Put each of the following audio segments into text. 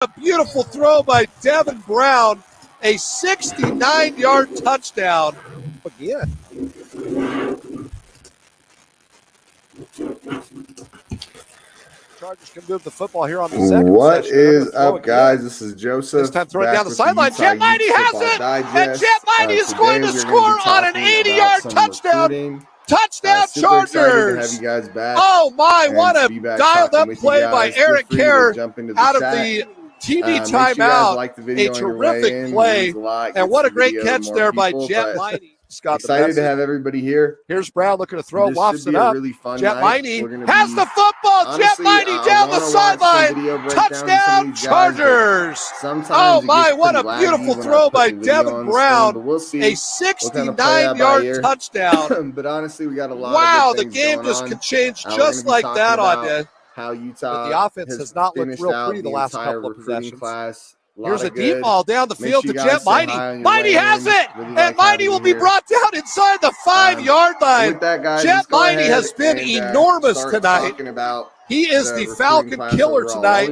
A beautiful throw by Devin Brown, a 69-yard touchdown. Again. Chargers can move the football here on the second What possession. is up, guys? This is Joseph. This time throwing down the sideline. Jett Meine has it, and Jett Meine is going to score on an 80-yard touchdown. Touchdown, Chargers! Excited to have you guys back. Oh my! What a dialed-up play by Eric Kerr out of the TV timeout. A terrific play, and what a great catch there by Jett Meine. Excited to have everybody here. Here's Brown looking to throw, wafts it up. Really Jett Meine has the football. Jett Meine down the sideline. Touchdown, Chargers. Oh my, what a beautiful throw by Devin Brown. A 69-yard touchdown. But honestly, we got a lot wow, of good things the game going just on. could change just like that on you. How Utah but the offense has not looked real pretty the last couple of possessions. Class. Here's a deep ball down the field to Jett Meine. Meine has it, and Meine will be brought down inside the 5-yard line. Jett Meine has been enormous tonight. He is the Falcon killer tonight.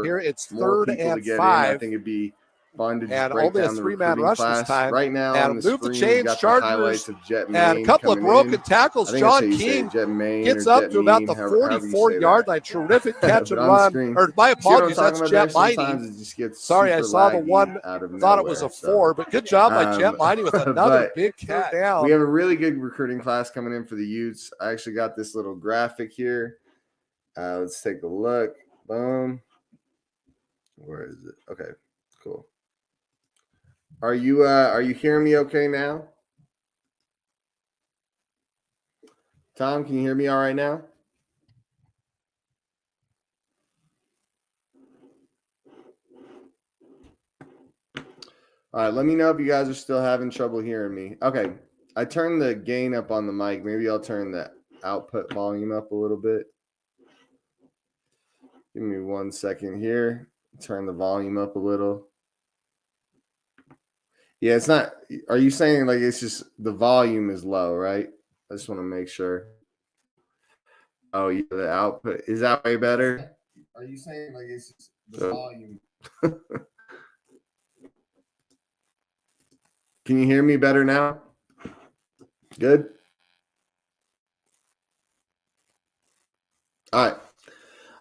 Here it's 3rd and 5. I think it'd be fun to just break down the 3-man rush this time. Right now, and move the chains, Chargers, and a couple of broken tackles. John King gets up to about the 44-yard line. Terrific catch and run. Or my apologies, that's Jett Meine. Sorry, I saw the one, thought it was a 4, but good job by Jett Meine with another big catch down. We have a really good recruiting class coming in for the Utes. I actually got this little graphic here. Let's take a look. Boom. Where is it? Okay, cool. Are you hearing me okay now? Tom, can you hear me all right now? All right, let me know if you guys are still having trouble hearing me. Okay, I turned the gain up on the mic. Maybe I'll turn the output volume up a little bit. Give me 1 second here. Turn the volume up a little. Yeah, it's not. Are you saying like it's just the volume is low, right? I just want to make sure. Oh, yeah, the output. Is that way better? Are you saying like it's just the volume? Can you hear me better now? Good? All right.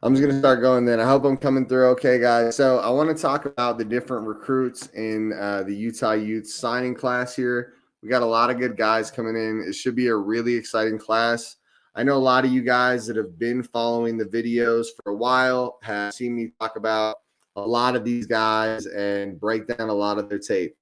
I'm just going to start going then. I hope I'm coming through okay, guys. So I want to talk about the different recruits in the Utah Utes signing class here. We got a lot of good guys coming in. It should be a really exciting class. I know a lot of you guys that have been following the videos for a while have seen me talk about a lot of these guys and break down a lot of their tape.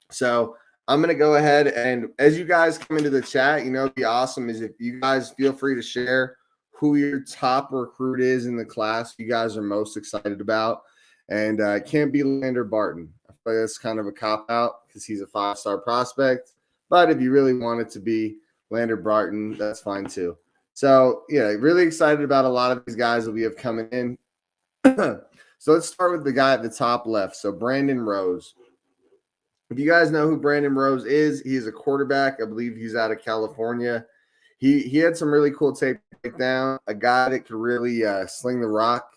So I'm going to go ahead and as you guys come into the chat, you know, it'd be awesome is if you guys feel free to share who your top recruit is in the class you guys are most excited about. And it can't be Landon Barton. I feel like that's kind of a cop-out because he's a 5-star prospect. But if you really want it to be Landon Barton, that's fine too. So, yeah, really excited about a lot of these guys that we have coming in. So let's start with the guy at the top left. So Brandon Rose. If you guys know who Brandon Rose is, he is a quarterback. I believe he's out of California. He had some really cool tape to break down. A guy that could really sling the rock.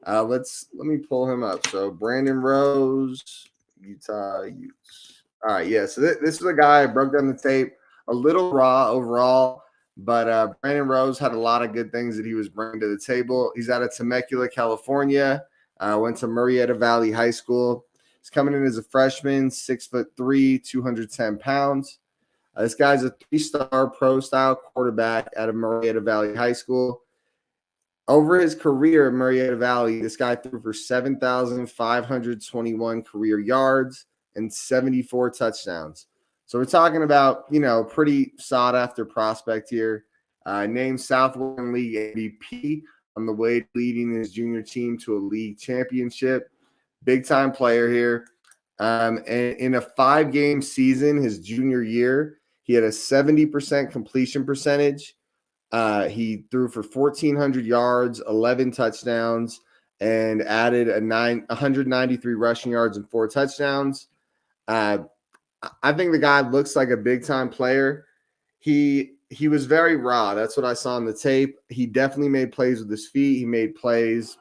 Let me pull him up. So Brandon Rose, Utah Utes. All right, yeah. So this is a guy I broke down the tape. A little raw overall, but Brandon Rose had a lot of good things that he was bringing to the table. He's out of Temecula, California. Went to Murrieta Valley High School. He's coming in as a freshman, 6'3", 210 pounds. This guy's a 3-star pro-style quarterback out of Murrieta Valley High School. Over his career at Murrieta Valley, this guy threw for 7,521 career yards and 74 touchdowns. So we're talking about, you know, pretty sought-after prospect here. Named Southwestern League MVP on the way to leading his junior team to a league championship. Big-time player here. And in a 5-game season, his junior year, he had a 70% completion percentage. He threw for 1,400 yards, 11 touchdowns, and added 193 rushing yards and 4 touchdowns. I think the guy looks like a big-time player. He he was very raw. That's what I saw on the tape. He definitely made plays with his feet. He made plays,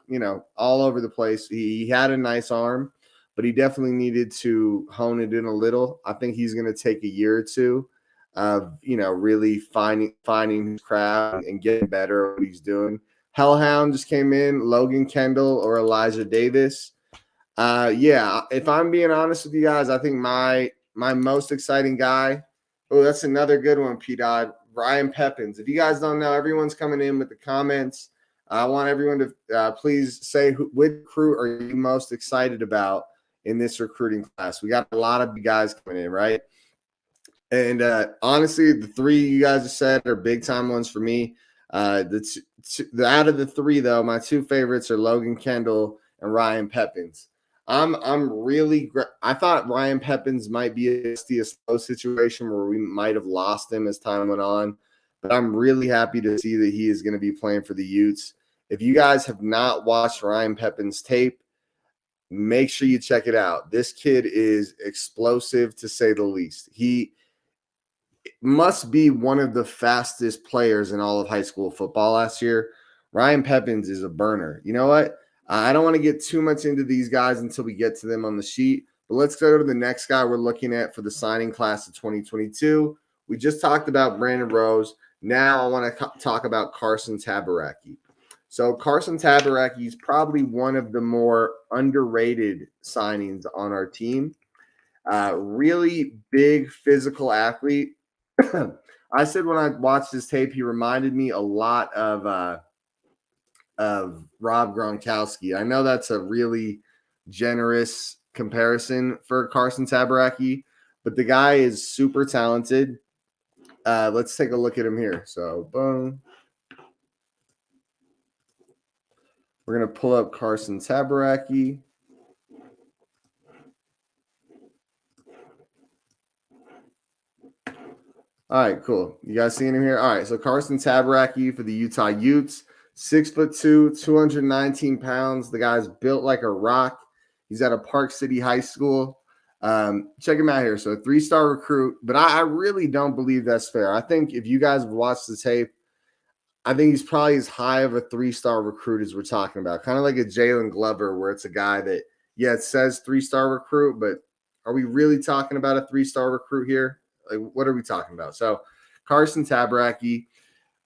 all over the place. He had a nice arm, but he definitely needed to hone it in a little. I think he's going to take a year or two of, really finding his craft and getting better at what he's doing. Hellhound just came in, Logan Kendall or Elijah Davis. If I'm being honest with you guys, I think my most exciting guy, that's another good one, P-Dot, Ryan Peppins. If you guys don't know, everyone's coming in with the comments. I want everyone to please say which recruit are you most excited about in this recruiting class. We got a lot of guys coming in, right? And honestly, the three you guys have said are big-time ones for me. Out of the three, though, my two favorites are Logan Kendall and Ryan Peppins. I thought Ryan Peppins might be a slow situation where we might have lost him as time went on, but I'm really happy to see that he is going to be playing for the Utes. If you guys have not watched Ryan Peppins' tape, make sure you check it out. This kid is explosive, to say the least. He must be one of the fastest players in all of high school football last year. Ryan Peppins is a burner. You know what? I don't want to get too much into these guys until we get to them on the sheet, but let's go to the next guy we're looking at for the signing class of 2022. We just talked about Brandon Rose. Now I want to talk about Carson Tabaraki. So Carson Tabaraki is probably one of the more underrated signings on our team. Really big physical athlete. I said when I watched his tape, he reminded me a lot of Rob Gronkowski. I know that's a really generous comparison for Carson Tabaraki, but the guy is super talented. Let's take a look at him here. So, boom. We're going to pull up Carson Tabaraki. All right, cool. You guys seeing him here? All right, so Carson Tabaraki for the Utah Utes. 6'2", 219 pounds. The guy's built like a rock. He's at a Park City High School. Check him out here. So a 3-star recruit, but I really don't believe that's fair. I think if you guys have watched the tape, I think he's probably as high of a 3-star recruit as we're talking about. Kind of like a Jalen Glover, where it's a guy that, it says 3-star recruit, but are we really talking about a 3-star recruit here? Like, what are we talking about? So Carson Tabaraki,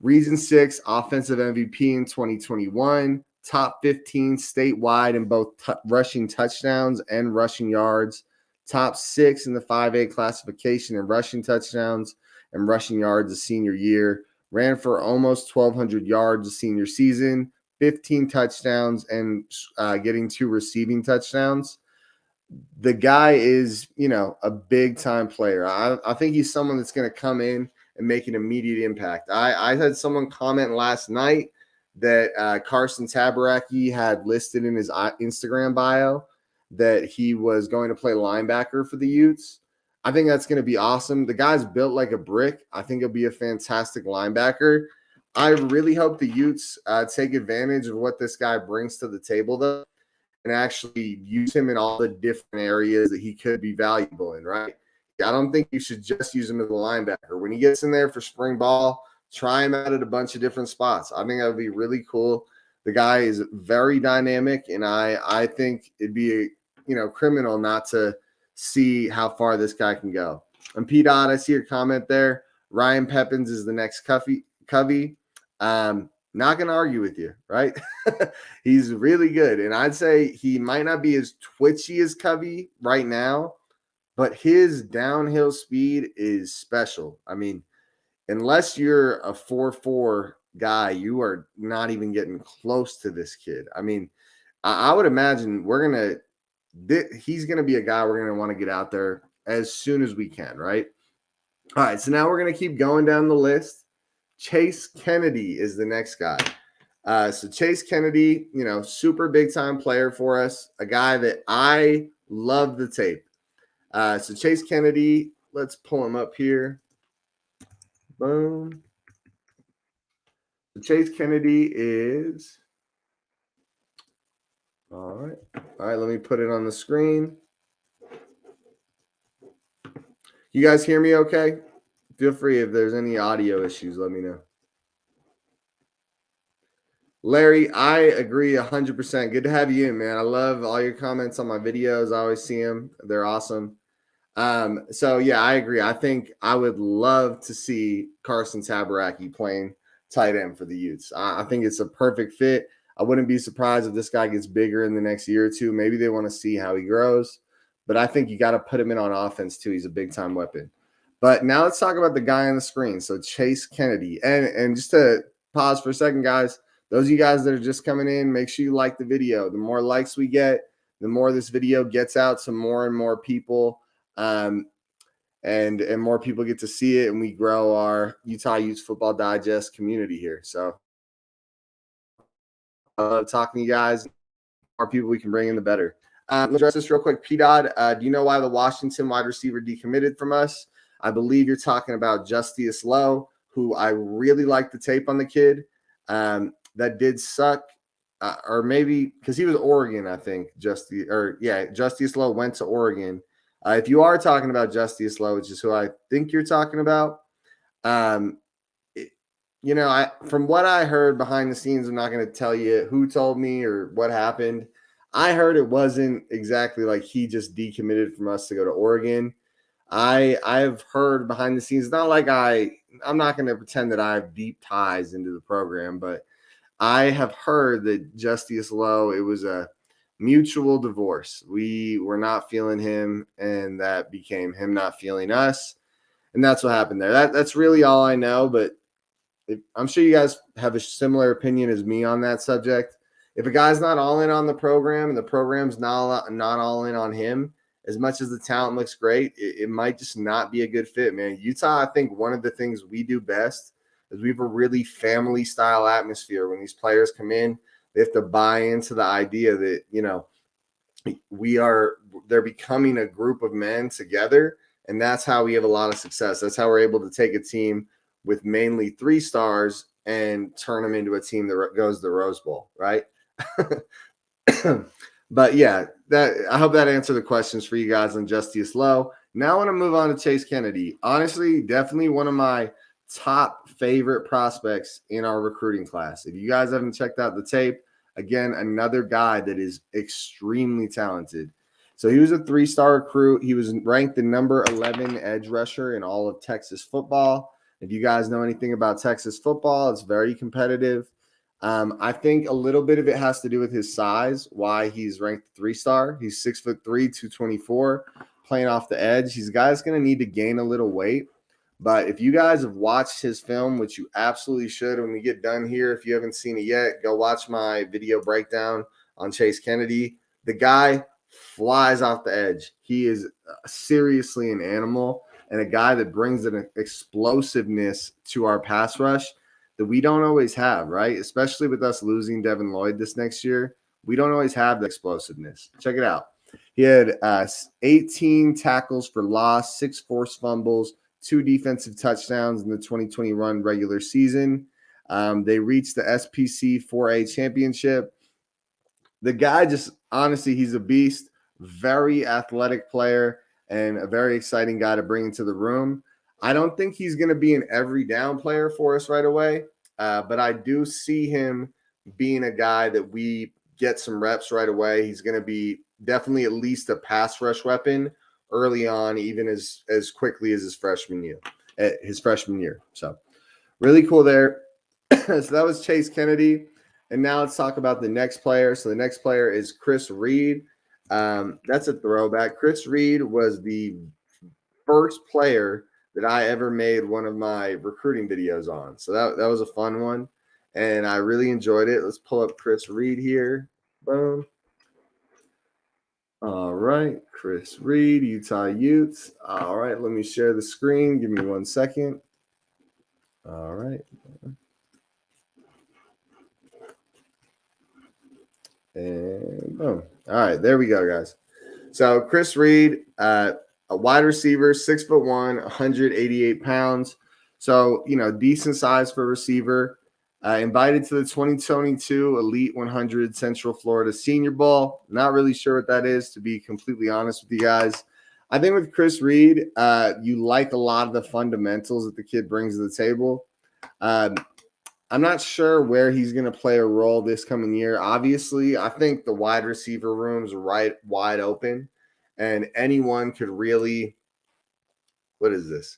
Region 6 offensive MVP in 2021, top 15 statewide in both rushing touchdowns and rushing yards, top 6 in the 5A classification in rushing touchdowns and rushing yards the senior year, ran for almost 1,200 yards the senior season, 15 touchdowns, and getting 2 receiving touchdowns. The guy is, a big-time player. I think he's someone that's going to come in and make an immediate impact. I had someone comment last night that Carson Tabaraki had listed in his Instagram bio that he was going to play linebacker for the Utes. I think that's going to be awesome. The guy's built like a brick. I think he'll be a fantastic linebacker. I really hope the Utes take advantage of what this guy brings to the table, though, and actually use him in all the different areas that he could be valuable in, right? I don't think you should just use him as a linebacker. When he gets in there for spring ball, try him out at a bunch of different spots. I think that would be really cool. The guy is very dynamic, and I think it'd be criminal not to see how far this guy can go. And P-Dot, I see your comment there. Ryan Peppins is the next Covey. Not going to argue with you, right? He's really good. And I'd say he might not be as twitchy as Covey right now, but his downhill speed is special. I mean, unless you're a 4.4 guy, you are not even getting close to this kid. I mean, I would imagine he's going to be a guy we're going to want to get out there as soon as we can, right? All right, so now we're going to keep going down the list. Chase Kennedy is the next guy. So Chase Kennedy, super big time player for us, a guy that I love the tape. So Chase Kennedy, let's pull him up here. Boom. So Chase Kennedy is, all right, let me put it on the screen. You guys hear me okay? feel free if there's any audio issues, let me know. Larry, I agree 100%. Good to have you in, man. I love all your comments on my videos. I always see them. They're awesome. So yeah, I agree. I think I would love to see Carson Tabaraki playing tight end for the Utes. I think it's a perfect fit. I wouldn't be surprised if this guy gets bigger in the next year or two. Maybe they want to see how he grows, but I think you got to put him in on offense too. He's a big time weapon. But now let's talk about the guy on the screen. So Chase Kennedy, and just to pause for a second, guys, those of you guys that are just coming in, make sure you like the video. The more likes we get, the more this video gets out to more and more people. And more people get to see it, and we grow our Utah Utes Football Digest community here. So I love talking to you guys. The more people we can bring in, the better. Let's address this real quick. P-Dod, do you know why the Washington wide receiver decommitted from us? I believe you're talking about Justice Lowe, who I really like the tape on the kid. That did suck. Or maybe because he was Oregon, I think. Justice Lowe went to Oregon. If you are talking about Justice Lowe, which is who I think you're talking about, from what I heard behind the scenes, I'm not going to tell you who told me or what happened. I heard it wasn't exactly like he just decommitted from us to go to Oregon. I've heard behind the scenes, not like I'm not going to pretend that I have deep ties into the program, but I have heard that Justice Lowe, it was a mutual divorce. We were not feeling him, and that became him not feeling us. And that's what happened there. That's really all I know, but I'm sure you guys have a similar opinion as me on that subject. If a guy's not all in on the program and the program's not all in on him, as much as the talent looks great, it might just not be a good fit, man. Utah, I think one of the things we do best is we have a really family-style atmosphere. When these players come in, they have to buy into the idea that, they're becoming a group of men together, and that's how we have a lot of success. That's how we're able to take a team with mainly 3 stars and turn them into a team that goes to the Rose Bowl, right? But yeah, I hope that answered the questions for you guys on Justice Lowe. Now I want to move on to Chase Kennedy. Honestly, definitely one of my top favorite prospects in our recruiting class. If you guys haven't checked out the tape, again, another guy that is extremely talented. So he was a 3-star recruit. He was ranked the number 11 edge rusher in all of Texas football. If you guys know anything about Texas football, it's very competitive. I think a little bit of it has to do with his size, why he's ranked 3-star. He's 6'3", 224, playing off the edge. He's a guy that's going to need to gain a little weight. But if you guys have watched his film, which you absolutely should when we get done here, if you haven't seen it yet, go watch my video breakdown on Chase Kennedy. The guy flies off the edge. He is seriously an animal and a guy that brings an explosiveness to our pass rush that we don't always have, right? Especially with us losing Devin Lloyd this next year. We don't always have the explosiveness. Check it out. He had 18 tackles for loss, 6 forced fumbles, 2 defensive touchdowns in the 2021 regular season. They reached the SPC 4A championship. The guy just, honestly, he's a beast, very athletic player, and a very exciting guy to bring into the room. I don't think he's going to be an every down player for us right away, but I do see him being a guy that we get some reps right away. He's going to be definitely at least a pass rush weapon early on, even as quickly as his freshman year. So really cool there. So that was Chase Kennedy. And now let's talk about the next player. So the next player is Chris Reed. That's a throwback. Chris Reed was the first player that I ever made one of my recruiting videos on. So that was a fun one, and I really enjoyed it. Let's pull up Chris Reed here. Boom. All right, Chris Reed, Utah Utes. All right, let me share the screen. Give me 1 second. All right. And boom. All right, there we go, guys. So Chris Reed, a wide receiver, 6'1", 188 pounds. So, decent size for a receiver. Invited to the 2022 Elite 100 Central Florida Senior Bowl. Not really sure what that is, to be completely honest with you guys. I think with Chris Reed, you like a lot of the fundamentals that the kid brings to the table. I'm not sure where he's going to play a role this coming year. Obviously, I think the wide receiver room's wide open, and anyone could really – what is this?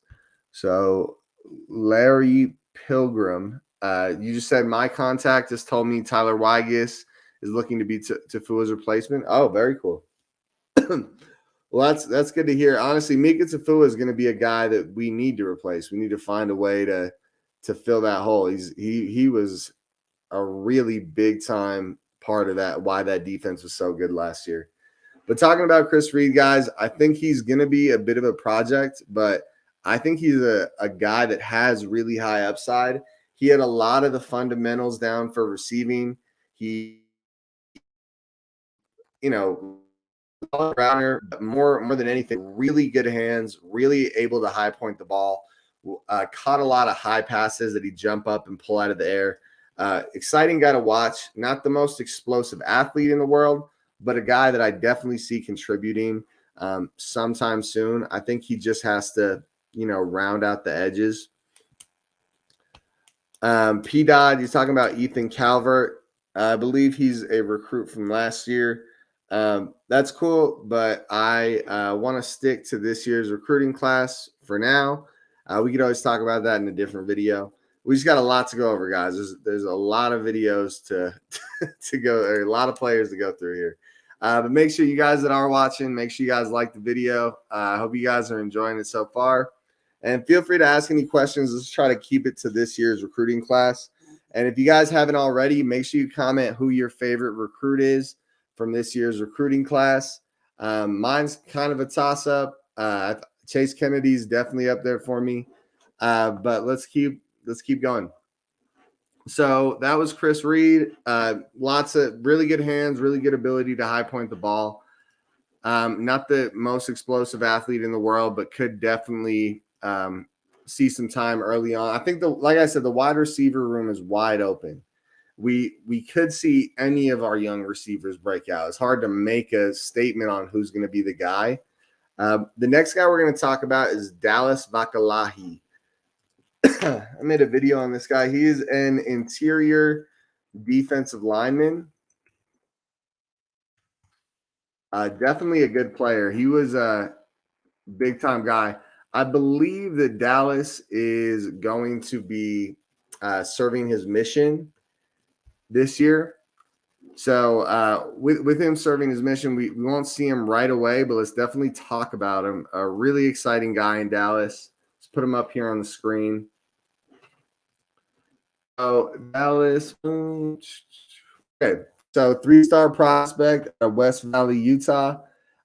So Larry Pilgrim, you just said my contact just told me Tyler Weigus is looking to be Tafua's replacement. Oh, very cool. Well, that's good to hear. Honestly, Mika Tafua is going to be a guy that we need to replace. We need to find a way to fill that hole. He was a really big time part of that, why that defense was so good last year. But talking about Chris Reed, guys, I think he's going to be a bit of a project, but I think he's a guy that has really high upside. He had a lot of the fundamentals down for receiving. He, rounder, but more than anything, really good hands, really able to high point the ball. Caught a lot of high passes that he'd jump up and pull out of the air. Exciting guy to watch. Not the most explosive athlete in the world, but a guy that I definitely see contributing sometime soon. I think he just has to, round out the edges. P-Dod, he's talking about Ethan Calvert. I believe he's a recruit from last year. That's cool, but I want to stick to this year's recruiting class for now. We could always talk about that in a different video. We just got a lot to go over, guys. There's a lot of videos to go, or a lot of players to go through here. But make sure you guys that are watching, make sure you guys like the video. I hope you guys are enjoying it so far. And feel free to ask any questions. Let's try to keep it to this year's recruiting class. And if you guys haven't already, make sure you comment who your favorite recruit is from this year's recruiting class. Mine's kind of a toss-up. Chase Kennedy's definitely up there for me. But let's keep going. So that was Chris Reed. Lots of really good hands, really good ability to high point the ball. Not the most explosive athlete in the world, but could definitely see some time early on. I think like I said, the wide receiver room is wide open. We could see any of our young receivers break out. It's hard to make a statement on who's going to be the guy. The next guy we're going to talk about is Dallas Vakalahi. I made a video on this guy. He is an interior defensive lineman. Definitely a good player. He was a big-time guy. I believe that Dallas is going to be serving his mission this year. So with him serving his mission, we won't see him right away, but let's definitely talk about him. A really exciting guy in Dallas. Let's put him up here on the screen. So Dallas. Okay. So 3-star prospect at West Valley, Utah.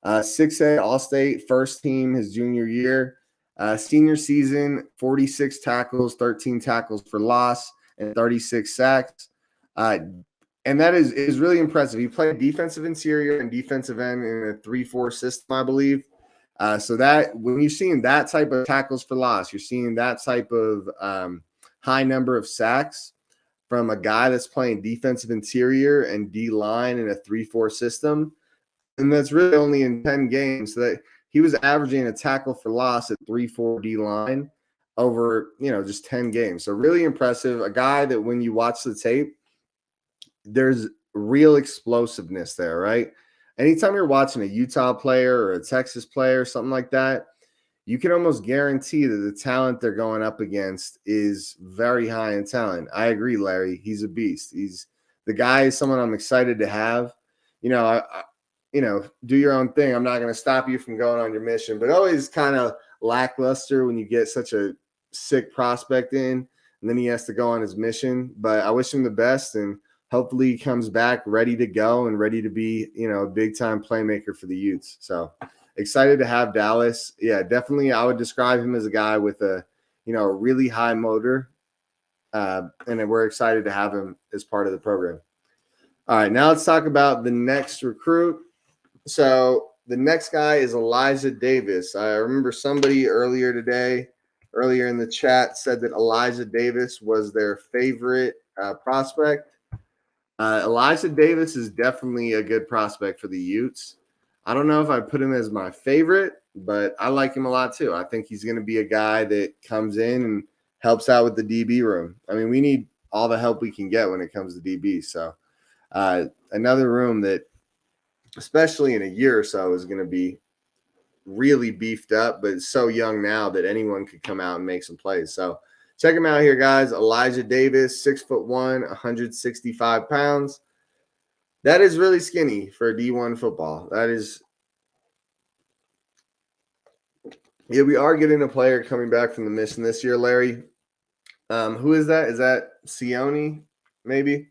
6A All-State, first team his junior year. Senior season, 46 tackles, 13 tackles for loss, and 36 sacks. And that is really impressive. He played defensive interior and defensive end in a 3-4 system, I believe. So that when you're seeing that type of tackles for loss, you're seeing that type of high number of sacks from a guy that's playing defensive interior and D-line in a 3-4 system. And that's really only in 10 games. So that he was averaging a tackle for loss at 3-4 D-line over, just 10 games. So really impressive. A guy that when you watch the tape, there's real explosiveness there, right? Anytime you're watching a Utah player or a Texas player, something like that, you can almost guarantee that the talent they're going up against is very high in talent. I agree, Larry. He's a beast. The guy is someone I'm excited to have. Do your own thing. I'm not going to stop you from going on your mission, but always kind of lackluster when you get such a sick prospect in, and then he has to go on his mission. But I wish him the best, and hopefully he comes back ready to go and ready to be, a big-time playmaker for the Utes. So excited to have Dallas. Yeah, definitely I would describe him as a guy with a really high motor, and we're excited to have him as part of the program. All right, now let's talk about the next recruit. So the next guy is Elijah Davis. I remember somebody earlier in the chat said that Elijah Davis was their favorite prospect. Elijah Davis is definitely a good prospect for the Utes. I don't know if I put him as my favorite, but I like him a lot too. I think he's going to be a guy that comes in and helps out with the DB room. I mean, we need all the help we can get when it comes to DB. So another room that, especially in a year or so, is going to be really beefed up, but it's so young now that anyone could come out and make some plays. So check him out here, guys. Elijah Davis, 6'1", 165 pounds. That is really skinny for D1 football. That is, yeah, we are getting a player coming back from the mission this year, Larry. Who is that? Is that Sione, maybe?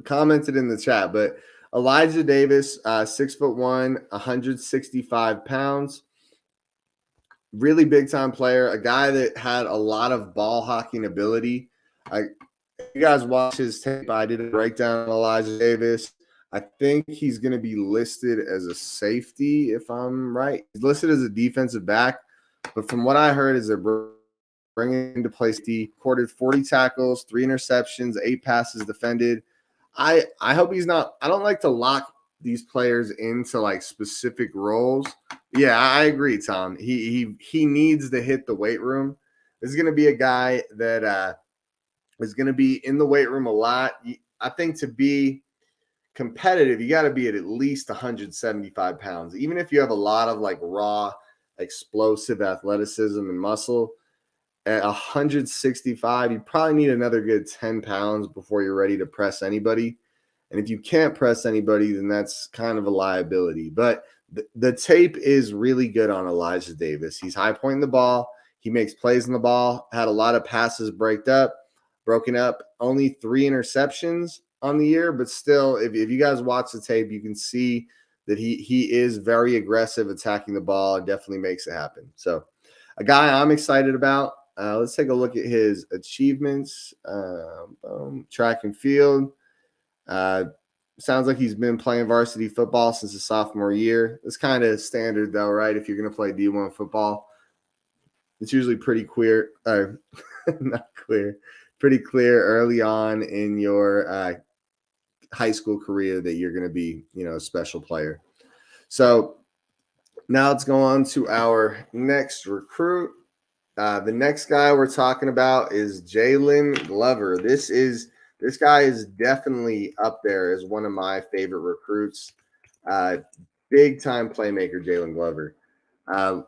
Commented in the chat, but Elijah Davis, 6'1", 165 pounds. Really big time player, a guy that had a lot of ball hawking ability. You guys watch his tape. I did a breakdown on Elijah Davis. I think he's going to be listed as a safety, if I'm right. He's listed as a defensive back, but from what I heard is they're bringing into play safety. Recorded 40 tackles, 3 interceptions, 8 passes defended. I hope he's not. I don't like to lock these players into like specific roles. Yeah, I agree, Tom. He needs to hit the weight room. This is going to be a guy that is going to be in the weight room a lot. I think to be competitive, you got to be at least 175 pounds. Even if you have a lot of like raw, explosive athleticism and muscle, at 165, you probably need another good 10 pounds before you're ready to press anybody. And if you can't press anybody, then that's kind of a liability. But the tape is really good on Elijah Davis. He's high pointing the ball. He makes plays in the ball, had a lot of passes broken up, only 3 interceptions on the year. But still, if you guys watch the tape, you can see that he is very aggressive attacking the ball and definitely makes it happen. So a guy I'm excited about. Let's take a look at his achievements. Track and field. Sounds like he's been playing varsity football since his sophomore year. It's kind of standard, though, right? If you're going to play D1 football, it's usually pretty clear, not clear, pretty clear early on in your high school career that you're going to be, a special player. So now let's go on to our next recruit. The next guy we're talking about is Jalen Glover. This guy is definitely up there as one of my favorite recruits. Big time playmaker, Jalen Glover.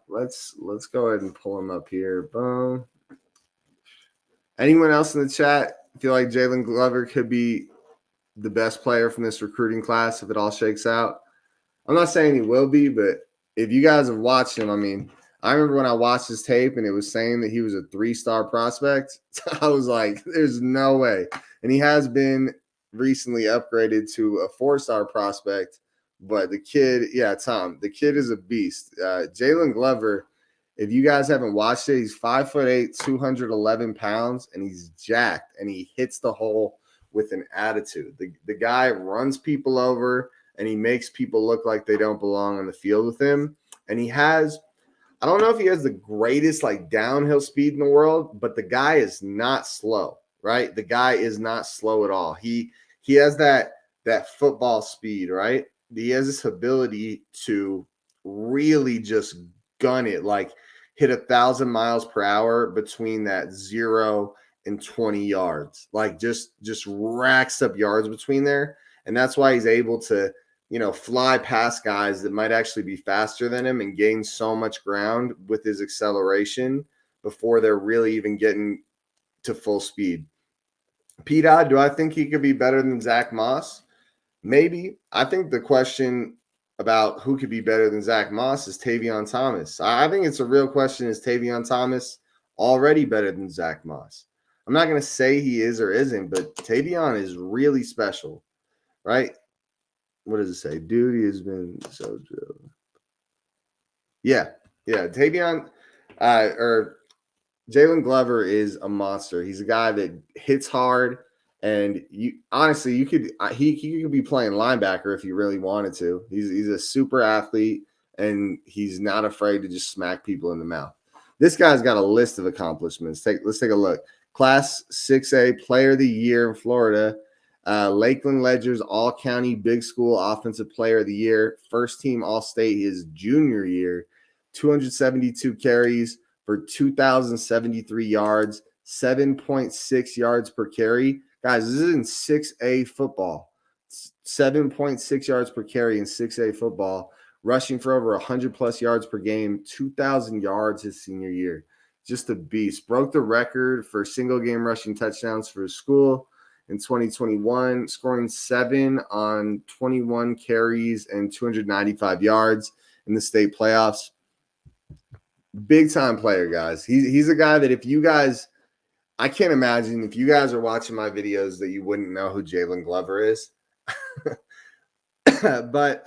Let's go ahead and pull him up here. Boom. Anyone else in the chat feel like Jalen Glover could be the best player from this recruiting class if it all shakes out? I'm not saying he will be, but if you guys have watched him, I remember when I watched his tape and it was saying that he was a 3-star prospect. I was like, there's no way. And he has been recently upgraded to a 4-star prospect. But the kid, Tom, the kid is a beast. Jalen Glover, if you guys haven't watched it, he's 5'8", 211 pounds, and he's jacked, and he hits the hole with an attitude. The guy runs people over, and he makes people look like they don't belong on the field with him. And he has – I don't know if he has the greatest downhill speed in the world, but the guy is not slow, right? The guy is not slow at all. He has that football speed, right? He has this ability to really just gun it, hit 1,000 miles per hour between that 0 and 20 yards, just racks up yards between there. And that's why he's able to, fly past guys that might actually be faster than him and gain so much ground with his acceleration before they're really even getting to full speed. P-Dot, do I think he could be better than Zach Moss? Maybe. I think the question about who could be better than Zach Moss is Tavion Thomas. I think it's a real question. Is Tavion Thomas already better than Zach Moss? I'm not going to say he is or isn't, but Tavion is really special, right? What does it say? Dude, has been so drilled. Yeah. Tavion or Jalen Glover is a monster. He's a guy that hits hard, and he could be playing linebacker if you really wanted to. He's a super athlete, and he's not afraid to just smack people in the mouth. This guy's got a list of accomplishments. Let's take a look. Class 6A Player of the Year in Florida. Lakeland Ledger's All-County Big School Offensive Player of the Year. First team All-State his junior year. 272 carries for 2,073 yards, 7.6 yards per carry. Guys, this is in 6A football. 7.6 yards per carry in 6A football. Rushing for over 100-plus yards per game, 2,000 yards his senior year. Just a beast. Broke the record for single-game rushing touchdowns for his school in 2021, scoring 7 on 21 carries and 295 yards in the state playoffs. Big-time player, guys. He's a guy that if you guys – I can't imagine if you guys are watching my videos that you wouldn't know who Jalen Glover is. But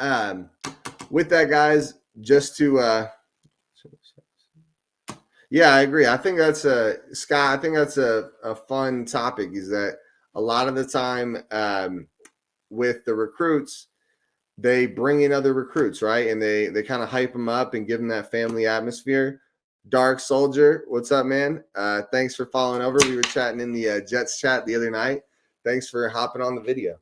with that, guys, just to yeah, I agree. I think that's Scott. I think that's a fun topic. Is that a lot of the time with the recruits, they bring in other recruits, right? And they kind of hype them up and give them that family atmosphere. Dark Soldier, what's up, man? Thanks for following over. We were chatting in the Jets chat the other night. Thanks for hopping on the video.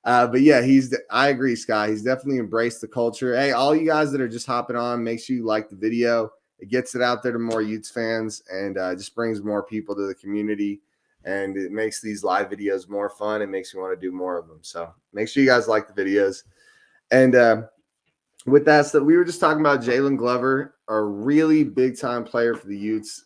But yeah, I agree, Scott. He's definitely embraced the culture. Hey, all you guys that are just hopping on, make sure you like the video. It gets it out there to more Utes fans and just brings more people to the community. And it makes these live videos more fun. It makes me want to do more of them. So make sure you guys like the videos. And with that stuff, we were just talking about Jalen Glover, a really big-time player for the Utes,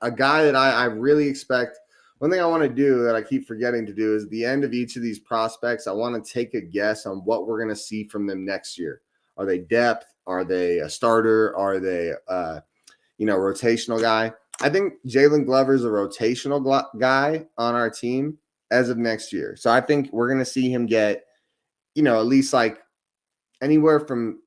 a guy that I really expect. One thing I want to do that I keep forgetting to do is at the end of each of these prospects, I want to take a guess on what we're going to see from them next year. Are they depth? Are they a starter? Are they, rotational guy? I think Jalen Glover is a rotational guy on our team as of next year. So I think we're going to see him get, at least like anywhere from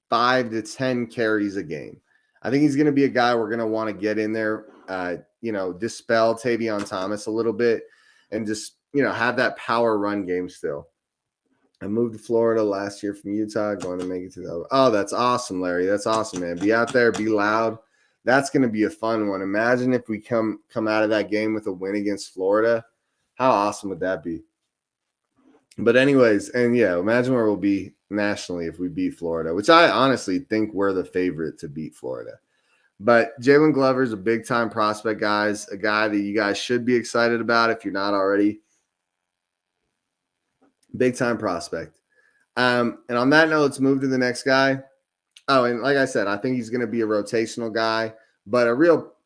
5 to 10 carries a game. I think he's going to be a guy we're going to want to get in there, dispel Tavion Thomas a little bit and just, have that power run game still. I moved to Florida last year from Utah, going to make it to the – oh, that's awesome, Larry. That's awesome, man. Be out there, be loud. That's going to be a fun one. Imagine if we come out of that game with a win against Florida. How awesome would that be? But anyways, and yeah, imagine where we'll be nationally if we beat Florida, which I honestly think we're the favorite to beat Florida. But Jalen Glover is a big-time prospect, guys, a guy that you guys should be excited about if you're not already. Big-time prospect. And on that note, let's move to the next guy. Oh, and like I said, I think he's going to be a rotational guy, but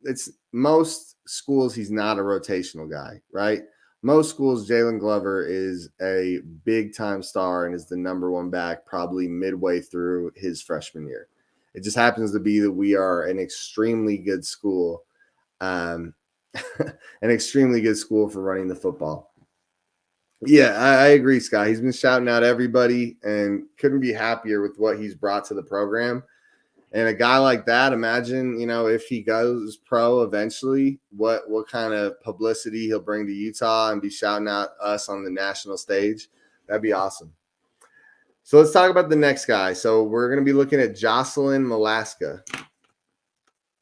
it's most schools he's not a rotational guy, right? Most schools, Jalen Glover is a big-time star and is the number one back probably midway through his freshman year. It just happens to be that we are an extremely good school, an extremely good school for running the football. Yeah, I agree, Scott. He's been shouting out everybody and couldn't be happier with what he's brought to the program. And a guy like that, imagine, if he goes pro eventually, what kind of publicity he'll bring to Utah and be shouting out us on the national stage. That'd be awesome. So let's talk about the next guy. So we're going to be looking at Joclyn Malaska.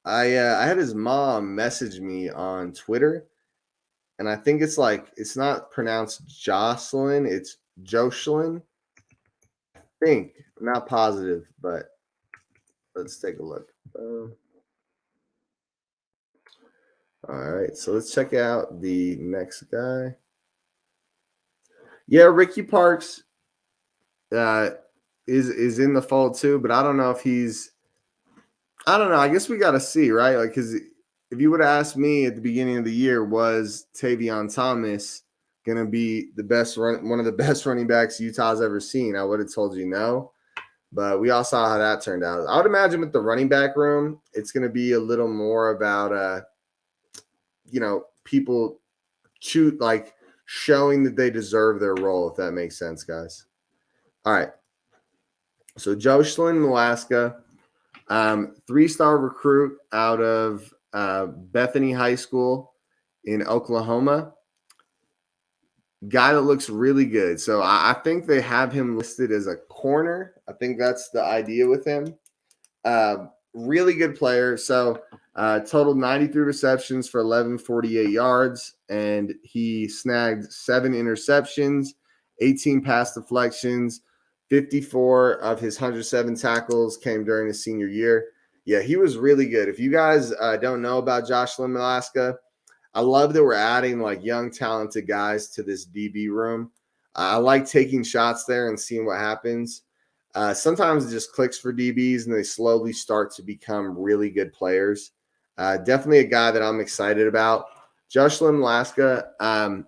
I had his mom message me on Twitter, and I think it's not pronounced Joclyn, it's Joclyn. I think, I'm not positive, but let's take a look. All right, so let's check out the next guy. Yeah, Ricky Parks is in the fold too, but I don't know if I don't know. I guess we got to see, right? Like, because if you would have asked me at the beginning of the year, was Tavion Thomas going to be one of the best running backs Utah's ever seen, I would have told you no. But we all saw how that turned out. I would imagine with the running back room, it's going to be a little more about, people showing that they deserve their role, if that makes sense, guys. All right. So Joclyn Malaska, 3-star recruit out of Bethany High School in Oklahoma. Guy that looks really good. So I think they have him listed as a corner. I think that's the idea with him. really good player. So totaled 93 receptions for 1148 yards, and he snagged 7 interceptions, 18 pass deflections. 54 of his 107 tackles came during his senior year. Yeah, he was really good. If you guys don't know about Joclyn, Malaska, I love that we're adding like young, talented guys to this DB room. I like taking shots there and seeing what happens. Sometimes it just clicks for DBs and they slowly start to become really good players. Definitely a guy that I'm excited about. Joclyn, Malaska,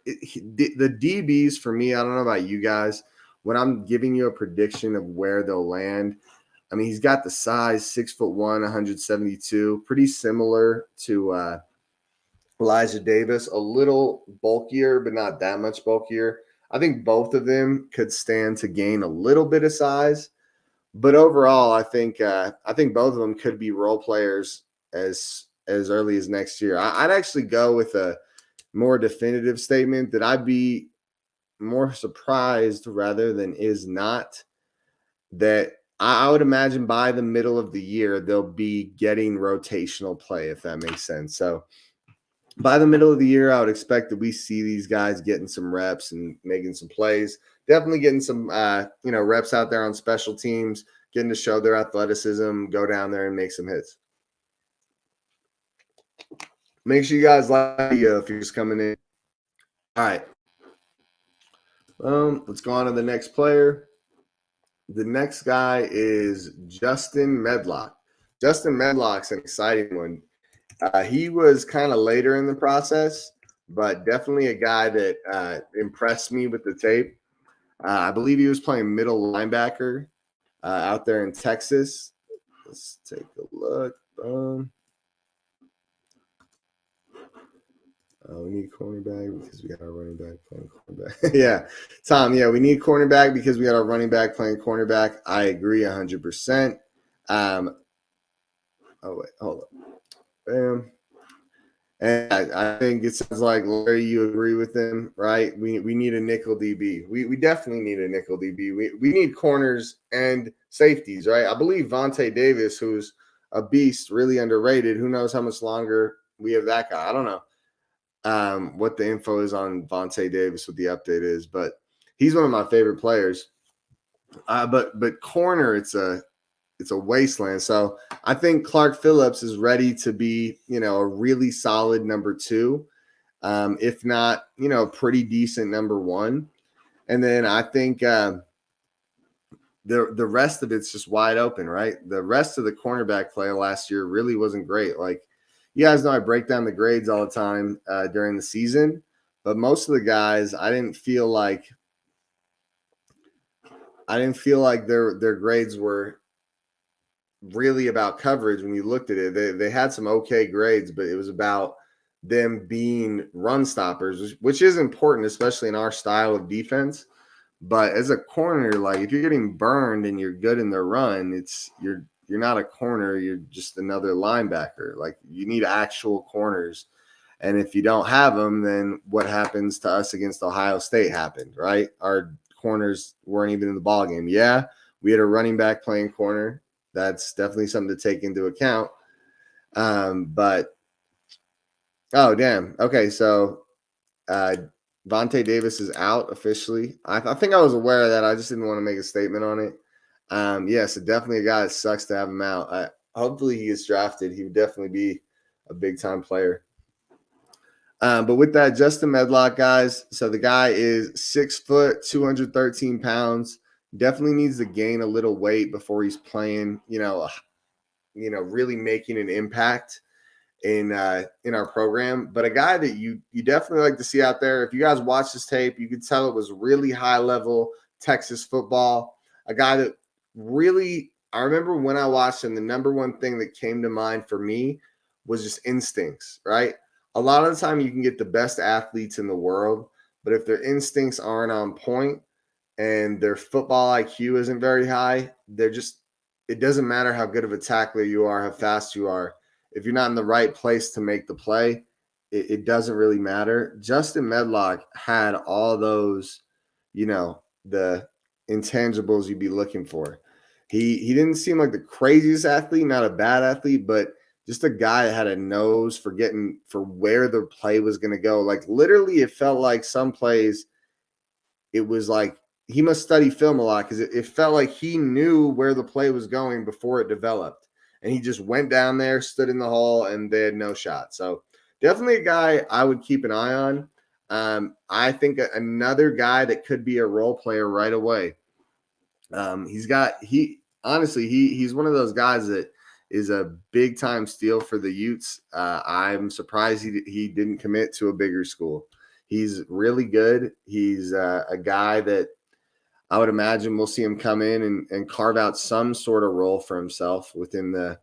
the DBs for me, I don't know about you guys, when I'm giving you a prediction of where they'll land, I mean, he's got the size, 6'1", 172, pretty similar to Elijah Davis, a little bulkier, but not that much bulkier. I think both of them could stand to gain a little bit of size, but overall, I think both of them could be role players as early as next year. I'd actually go with a more definitive statement that I'd be more surprised rather than is not that I would imagine by the middle of the year they'll be getting rotational play, if that makes sense. So by the middle of the year, I would expect that we see these guys getting some reps and making some plays. Definitely getting some reps out there on special teams, getting to show their athleticism, go down there and make some hits. Make sure you guys like the video if you're just coming in. All right. Let's go on to the next player. The next guy is Justin Medlock. Justin Medlock's an exciting one. He was kind of later in the process, but definitely a guy that impressed me with the tape. I believe he was playing middle linebacker out there in Texas. Let's take a look. We need cornerback because we got our running back playing cornerback. Yeah, Tom, yeah, we need cornerback because we got our running back playing cornerback. I agree 100%. Oh, wait, hold up. Bam. And I think it sounds like, Larry, you agree with him, right? We need a nickel DB. We definitely need a nickel DB. We need corners and safeties, right? I believe Vontae Davis, who's a beast, really underrated. Who knows how much longer we have that guy? I don't know what the info is on Vontae Davis, what the update is, but he's one of my favorite players. But corner, it's a wasteland. So I think Clark Phillips is ready to be, a really solid number 2, if not, a pretty decent number 1. And then I think the rest of it's just wide open, right? The rest of the cornerback play last year really wasn't great. Like, you guys know I break down the grades all the time during the season, but most of the guys, I didn't feel like their grades were really about coverage. When you looked at it, they had some okay grades, but it was about them being run stoppers, which is important, especially in our style of defense. But as a corner, like, if you're getting burned and you're good in the run, you're not a corner, you're just another linebacker. Like, you need actual corners. And if you don't have them, then what happens to us against Ohio State happened, right? Our corners weren't even in the ballgame. Yeah, we had a running back playing corner. That's definitely something to take into account. But, oh, damn. Okay, so Vontae Davis is out officially. I think I was aware of that. I just didn't want to make a statement on it. So definitely a guy that sucks to have him out. Hopefully he gets drafted. He would definitely be a big-time player. But with that, Justin Medlock, guys, so the guy is 6 foot, 213 pounds. Definitely needs to gain a little weight before he's playing, really making an impact in our program. But a guy that you definitely like to see out there. If you guys watch this tape, you could tell it was really high-level Texas football. A guy that really, I remember when I watched him, the number one thing that came to mind for me was just instincts, right? A lot of the time you can get the best athletes in the world, but if their instincts aren't on point and their football IQ isn't very high, it doesn't matter how good of a tackler you are, how fast you are. If you're not in the right place to make the play, it doesn't really matter. Justin Medlock had all those, the intangibles you'd be looking for. He didn't seem like the craziest athlete, not a bad athlete, but just a guy that had a nose for where the play was going to go. Like literally, it felt like some plays, it was like he must study film a lot because it felt like he knew where the play was going before it developed. And he just went down there, stood in the hole, and they had no shot. So definitely a guy I would keep an eye on. I think another guy that could be a role player right away. He's one of those guys that is a big time steal for the Utes. I'm surprised he didn't commit to a bigger school. He's really good. He's a guy that I would imagine we'll see him come in and carve out some sort of role for himself within the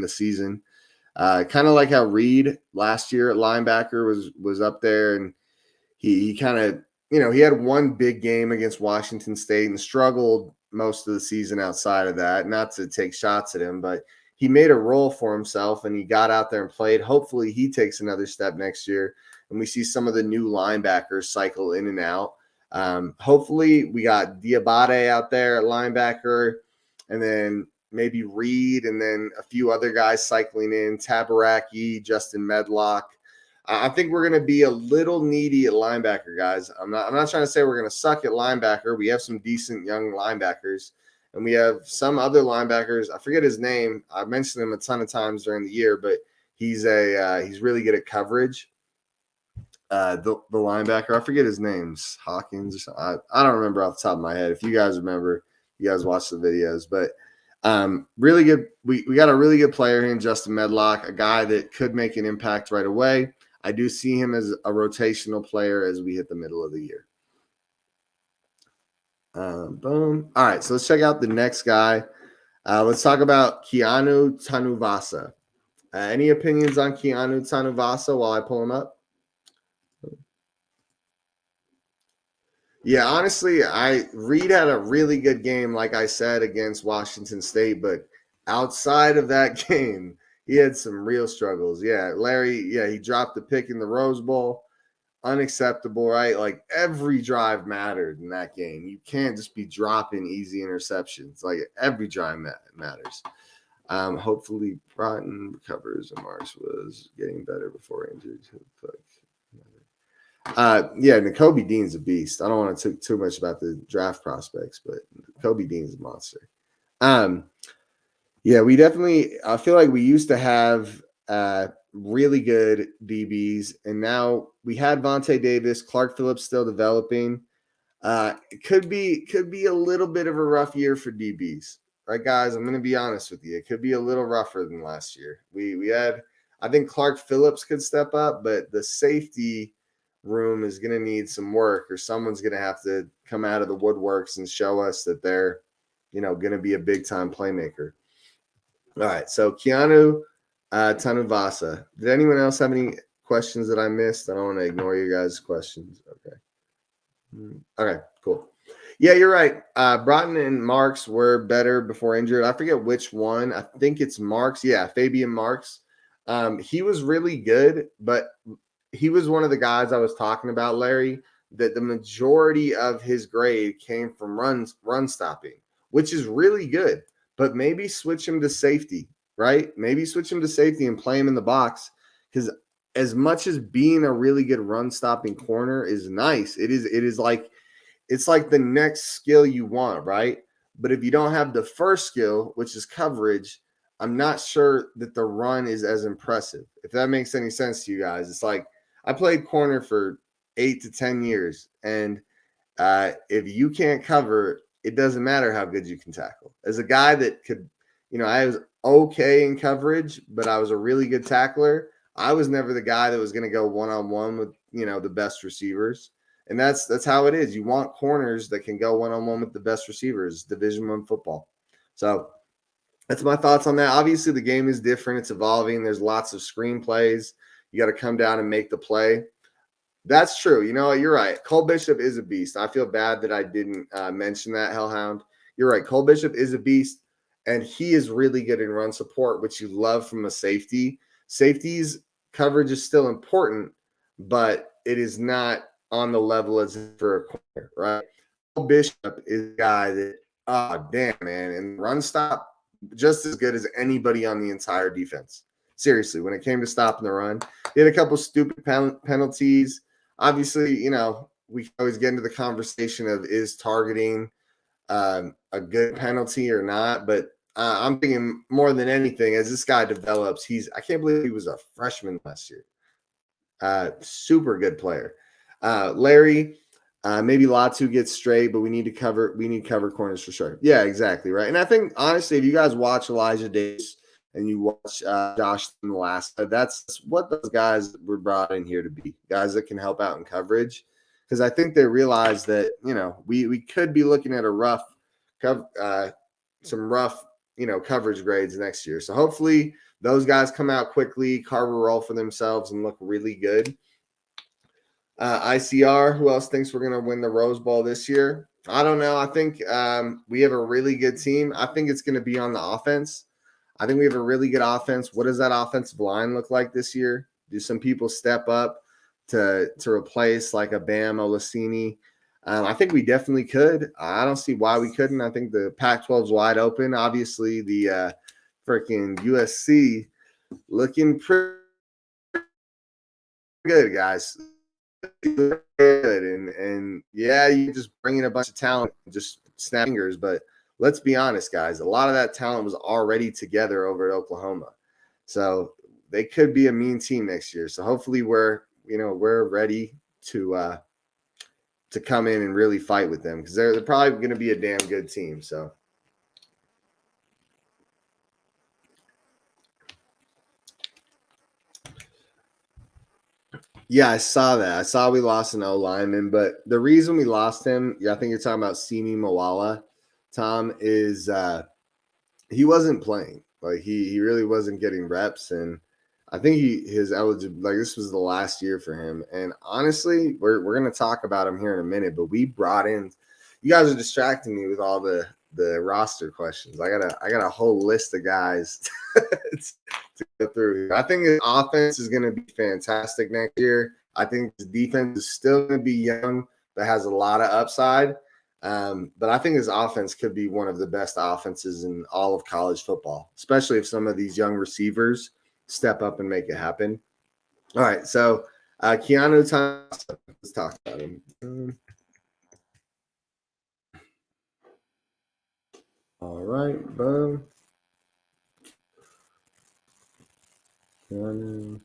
season. Kind of like how Reed last year at linebacker was up there, and he kind of, he had one big game against Washington State and struggled most of the season outside of that. Not to take shots at him, but he made a role for himself and he got out there and played. Hopefully he takes another step next year and we see some of the new linebackers cycle in and out. Hopefully we got Diabate out there at linebacker, and then maybe Reed, and then a few other guys cycling in, Tabaraki, Justin Medlock. I think we're going to be a little needy at linebacker, guys. I'm not trying to say we're going to suck at linebacker. We have some decent young linebackers, and we have some other linebackers. I forget his name. I've mentioned him a ton of times during the year, but he's really good at coverage. The linebacker, I forget his name's Hawkins or something. I don't remember off the top of my head. If you guys remember, you guys watch the videos, but really good. We got a really good player here in Justin Medlock, a guy that could make an impact right away. I do see him as a rotational player as we hit the middle of the year. Boom. All right, so let's check out the next guy. Let's talk about Keanu Tanuvasa. Any opinions on Keanu Tanuvasa while I pull him up? Yeah, honestly, Reed had a really good game, like I said, against Washington State, but outside of that game, he had some real struggles. Yeah, Larry, he dropped the pick in the Rose Bowl. Unacceptable, right? Like every drive mattered in that game. You can't just be dropping easy interceptions. Like every drive matters. Hopefully Barton recovers and Mars was getting better before injury. Nakobe Dean's a beast. I don't want to talk too much about the draft prospects, but Nakobe Dean's a monster. We definitely, I feel like we used to have really good DBs, and now we had Vontae Davis, Clark Phillips still developing. It could be a little bit of a rough year for DBs, right, guys? I'm going to be honest with you. It could be a little rougher than last year. We had, I think Clark Phillips could step up, but the safety room is going to need some work, or someone's going to have to come out of the woodworks and show us that they're, going to be a big time playmaker. All right, so Keanu Tanuvasa. Did anyone else have any questions that I missed? I don't want to ignore you guys' questions. Okay, cool. Yeah, you're right. Broughton and Marks were better before injured. I forget which one. I think it's Marks. Yeah, Fabian Marks. He was really good, but he was one of the guys I was talking about, Larry, that the majority of his grade came from run stopping, which is really good. But maybe switch him to safety, right? Maybe switch him to safety and play him in the box, because as much as being a really good run stopping corner is nice, it's like the next skill you want, right? But if you don't have the first skill, which is coverage, I'm not sure that the run is as impressive. If that makes any sense to you guys, it's like I played corner for 8 to 10 years, and if you can't cover, it doesn't matter how good you can tackle. As a guy that could, I was okay in coverage, but I was a really good tackler. I was never the guy that was going to go one-on-one with, the best receivers. And that's how it is. You want corners that can go one-on-one with the best receivers, Division I football. So that's my thoughts on that. Obviously, the game is different. It's evolving. There's lots of screen plays. You got to come down and make the play. That's true. You're right. Cole Bishop is a beast. I feel bad that I didn't mention that, Hellhound. You're right. Cole Bishop is a beast, and he is really good in run support, which you love from a safety. Safety's coverage is still important, but it is not on the level as for a corner, right? Cole Bishop is a guy that Oh, damn, man. And run stop, just as good as anybody on the entire defense. Seriously, when it came to stopping the run, he had a couple stupid penalties. Obviously, you know, we can always get into the conversation of is targeting a good penalty or not. But I'm thinking more than anything, as this guy develops, I can't believe he was a freshman last year. Super good player. Larry, maybe Latu gets straight, but we need cover corners for sure. Yeah, exactly. Right. And I think honestly, if you guys watch Elijah Davis and you watch Josh Malaska, that's what those guys were brought in here to be, guys that can help out in coverage. Because I think they realize that, you know, we could be looking at some rough, you know, coverage grades next year. So hopefully those guys come out quickly, carve a role for themselves, and look really good. ICR, who else thinks we're going to win the Rose Bowl this year? I don't know. I think we have a really good team. I think it's going to be on the offense. I think we have a really good offense. What does that offensive line look like this year? Do some people step up to replace like a Bam Olaseni? I think we definitely could. I don't see why we couldn't. I think the Pac-12 is wide open. Obviously, the freaking USC looking pretty good, guys. Good. And yeah, you just bring in a bunch of talent, just snap fingers. But let's be honest, guys. A lot of that talent was already together over at Oklahoma. So they could be a mean team next year. So hopefully we're ready to come in and really fight with them, because they're probably going to be a damn good team. So yeah, I saw that. I saw we lost an O-lineman, but the reason we lost him, I think you're talking about Simi Mawala, Tom, is he wasn't playing. Like he really wasn't getting reps, and I think his eligible, like this was the last year for him. And honestly, we're gonna talk about him here in a minute, but we brought in. You guys are distracting me with all the roster questions. I got a whole list of guys to go through. I think his offense is going to be fantastic next year. I think his defense is still going to be young, but has a lot of upside. But I think his offense could be one of the best offenses in all of college football, especially if some of these young receivers step up and make it happen. All right, so Keanu Tanuvasa, let's talk about him. All right, boom. Keanu.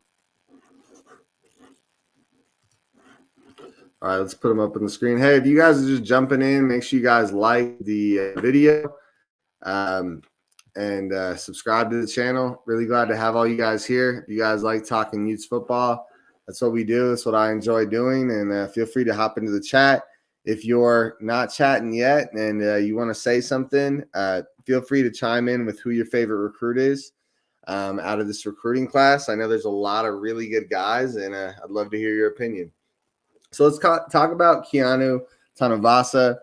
All right, let's put them up on the screen. Hey, if you guys are just jumping in, make sure you guys like the video and subscribe to the channel. Really glad to have all you guys here. If you guys like talking Utes football, that's what we do. That's what I enjoy doing. And feel free to hop into the chat. If you're not chatting yet and you want to say something, feel free to chime in with who your favorite recruit is out of this recruiting class. I know there's a lot of really good guys, and I'd love to hear your opinion. So let's talk about Keanu Tanuvasa,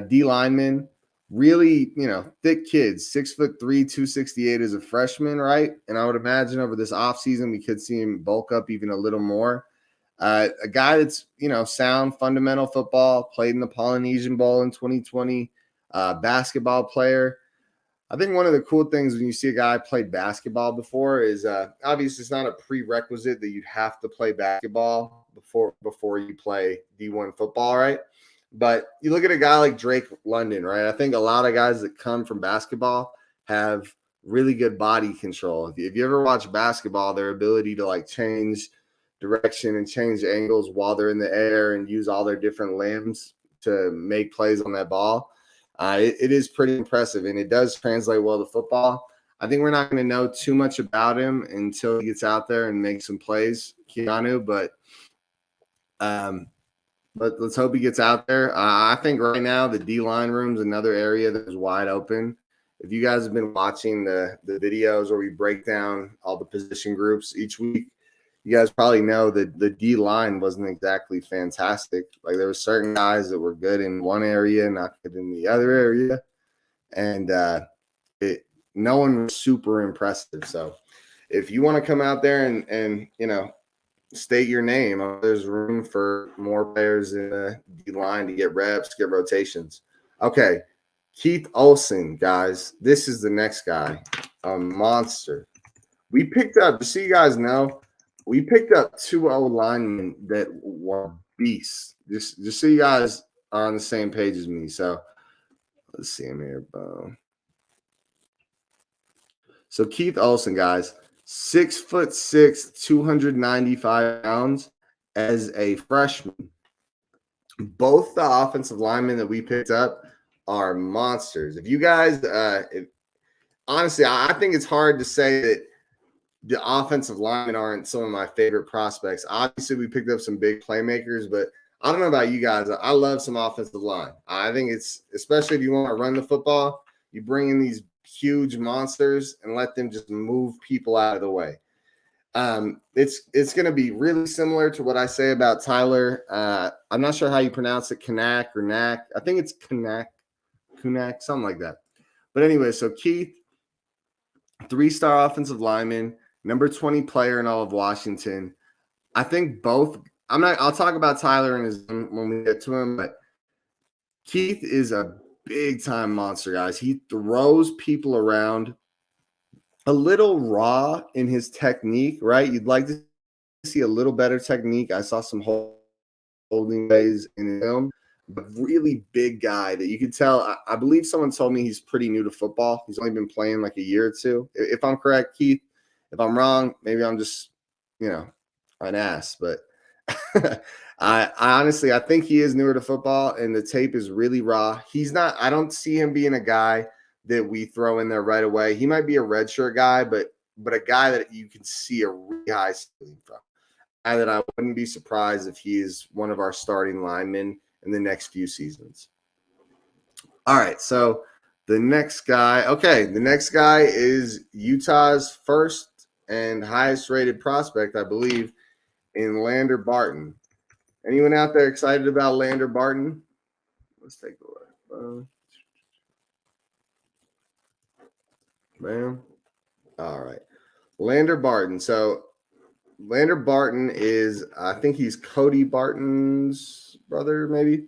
D lineman, really, thick kids, 6'3", 268 as a freshman, right? And I would imagine over this offseason, we could see him bulk up even a little more. A guy that's, sound fundamental football, played in the Polynesian Bowl in 2020, basketball player. I think one of the cool things when you see a guy played basketball before is obviously it's not a prerequisite that you have to play basketball before you play D1 football, right? But you look at a guy like Drake London, right? I think a lot of guys that come from basketball have really good body control. If you ever watch basketball, their ability to change direction and change angles while they're in the air and use all their different limbs to make plays on that ball. It is pretty impressive, and it does translate well to football. I think we're not going to know too much about him until he gets out there and makes some plays, Keanu, but let's hope he gets out there. I think right now the D-line room is another area that is wide open. If you guys have been watching the videos where we break down all the position groups each week, you guys probably know that the D-line wasn't exactly fantastic. Like there were certain guys that were good in one area, not good in the other area. And no one was super impressive. So if you want to come out there and state your name, there's room for more players in the D-line to get reps, get rotations. Okay, Keith Olsen, guys. This is the next guy. A monster. We picked up, just so you guys know, we picked up 2 linemen that were beasts. Just so you guys are on the same page as me. So let's see him here, Bo. So Keith Olsen, guys, 6'6", 295 pounds as a freshman. Both the offensive linemen that we picked up are monsters. If you guys, honestly, I think it's hard to say that the offensive linemen aren't some of my favorite prospects. Obviously, we picked up some big playmakers, but I don't know about you guys. I love some offensive line. I think it's, especially if you want to run the football, you bring in these huge monsters and let them just move people out of the way. It's going to be really similar to what I say about Tyler. I'm not sure how you pronounce it, Knaak or Knaak. I think it's Knaak, something like that. But anyway, so Keith, 3-star offensive lineman, number 20 player in all of Washington. I think both. I'll talk about Tyler when we get to him, but Keith is a big time monster, guys. He throws people around. A little raw in his technique, right? You'd like to see a little better technique. I saw some holding plays in film, but really big guy that you could tell. I believe someone told me he's pretty new to football. He's only been playing like a year or two. If I'm correct, Keith. If I'm wrong, maybe I'm just, an ass. But I honestly, I think he is newer to football, and the tape is really raw. He's not. I don't see him being a guy that we throw in there right away. He might be a redshirt guy, but a guy that you can see a really high ceiling from. And that I wouldn't be surprised if he is one of our starting linemen in the next few seasons. All right, so the next guy is Utah's first and highest rated prospect, I believe, in Lander Barton. Anyone out there excited about Lander Barton? Let's take a look. Man. All right. Lander Barton. So Lander Barton is, I think he's Cody Barton's brother, maybe.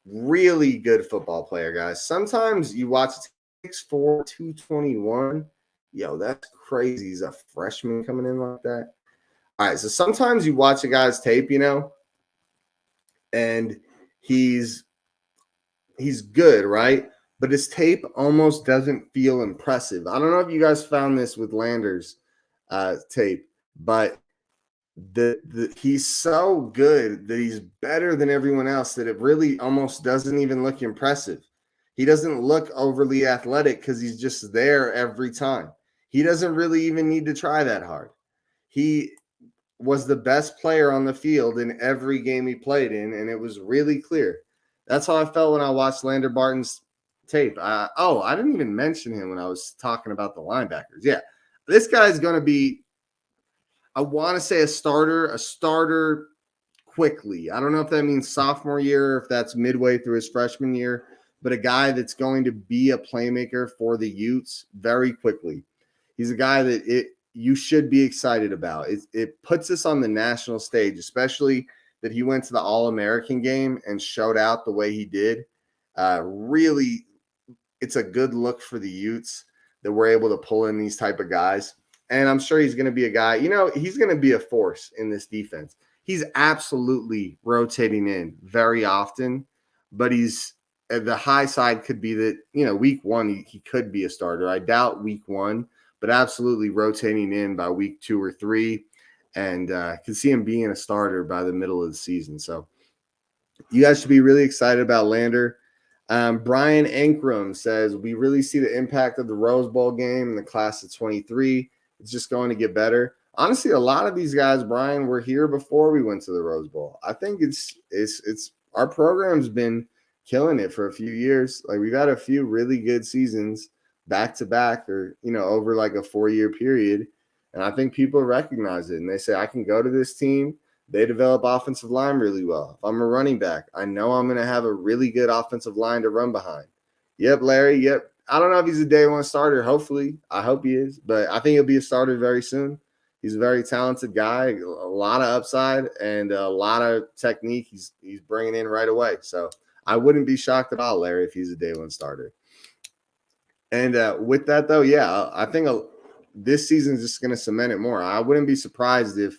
Really good football player, guys. Sometimes you watch 6'4", 221. Yo, that's crazy. He's a freshman coming in like that. All right. So sometimes you watch a guy's tape, and he's good, right? But his tape almost doesn't feel impressive. I don't know if you guys found this with Lander's tape, but he's so good that he's better than everyone else that it really almost doesn't even look impressive. He doesn't look overly athletic because he's just there every time. He doesn't really even need to try that hard. He was the best player on the field in every game he played in, and it was really clear. That's how I felt when I watched Lander Barton's tape. I didn't even mention him when I was talking about the linebackers. Yeah, this guy's going to be, I want to say a starter quickly. I don't know if that means sophomore year or if that's midway through his freshman year, but a guy that's going to be a playmaker for the Utes very quickly. He's a guy that you should be excited about. It puts us on the national stage, especially that he went to the All-American game and showed out the way he did. Really, it's a good look for the Utes that we're able to pull in these type of guys. And I'm sure he's going to be a guy, he's going to be a force in this defense. He's absolutely rotating in very often, but the high side could be that, week one, he could be a starter. I doubt week one, but absolutely rotating in by week 2 or 3, and can see him being a starter by the middle of the season. So you guys should be really excited about Lander. Brian Ankrum says, we really see the impact of the Rose Bowl game in the class of 23. It's just going to get better. Honestly, a lot of these guys, Brian, were here before we went to the Rose Bowl. I think it's our program's been killing it for a few years. Like, we've had a few really good seasons back to back, or over like a 4-year period, and I think people recognize it and they say, I can go to this team. They develop offensive line really well. If I'm a running back, I know I'm going to have a really good offensive line to run behind. Yep, Larry. Yep. I don't know if he's a day one starter. Hopefully. I hope he is. But I think he'll be a starter very soon. He's a very talented guy, a lot of upside and a lot of technique he's bringing in right away. So I wouldn't be shocked at all, Larry, if he's a day one starter. And with that, though, yeah, I think this season is just going to cement it more. I wouldn't be surprised if,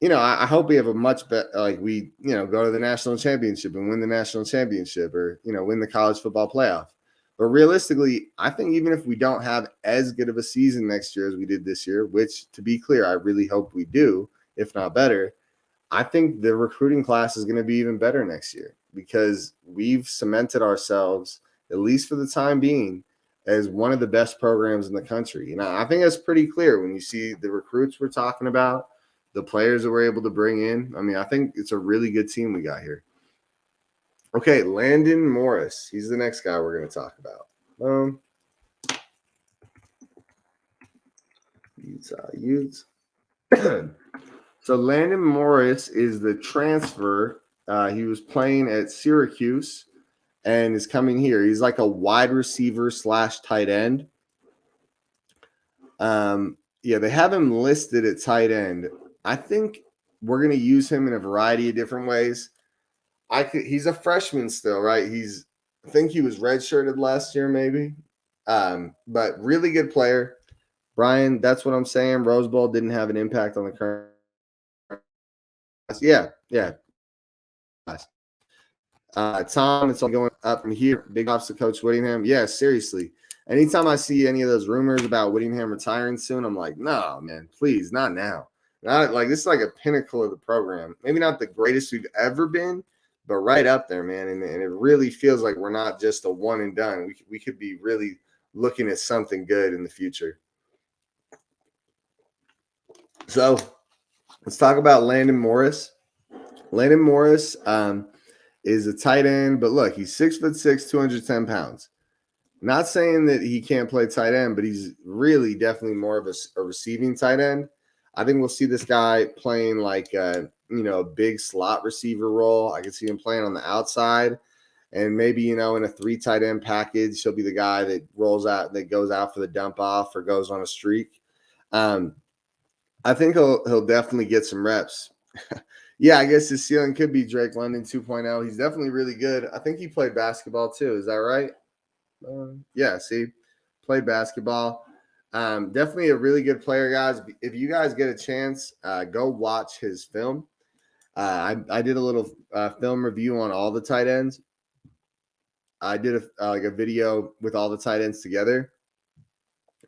I hope we have a much better, like we, go to the national championship and win the national championship or, win the college football playoff. But realistically, I think even if we don't have as good of a season next year as we did this year, which to be clear, I really hope we do, if not better, I think the recruiting class is going to be even better next year because we've cemented ourselves, at least for the time being, as one of the best programs in the country. And I think that's pretty clear when you see the recruits we're talking about, the players that we're able to bring in. I mean, I think it's a really good team we got here. Okay, Landon Morris. He's the next guy we're going to talk about. Utah Utes. So Landon Morris is the transfer. He was playing at Syracuse and is coming here. He's like a wide receiver / tight end. They have him listed at tight end. I think we're going to use him in a variety of different ways. He's a freshman still, right? I think he was redshirted last year, maybe. But really good player. Brian, that's what I'm saying. Rose Bowl didn't have an impact on the current. Yeah. Tom, it's all going up from here. Big ups to Coach Whittingham. Yeah, seriously. Anytime I see any of those rumors about Whittingham retiring soon, I'm like, no, man, please, not now. This is like a pinnacle of the program. Maybe not the greatest we've ever been, but right up there, man. And it really feels like we're not just a one and done. We could be really looking at something good in the future. So let's talk about Landon Morris. Landon Morris is a tight end, but look, he's 6'6", 210 pounds. Not saying that he can't play tight end, but he's really definitely more of a receiving tight end. I think we'll see this guy playing like a big slot receiver role. I can see him playing on the outside, and maybe in a 3 tight end package, he'll be the guy that rolls out, that goes out for the dump off or goes on a streak. I think he'll definitely get some reps. Yeah, I guess his ceiling could be Drake London 2.0. He's definitely really good. I think he played basketball too. Is that right? Yeah, see, played basketball. Definitely a really good player, guys. If you guys get a chance, go watch his film. I did a little film review on all the tight ends. I did a video with all the tight ends together.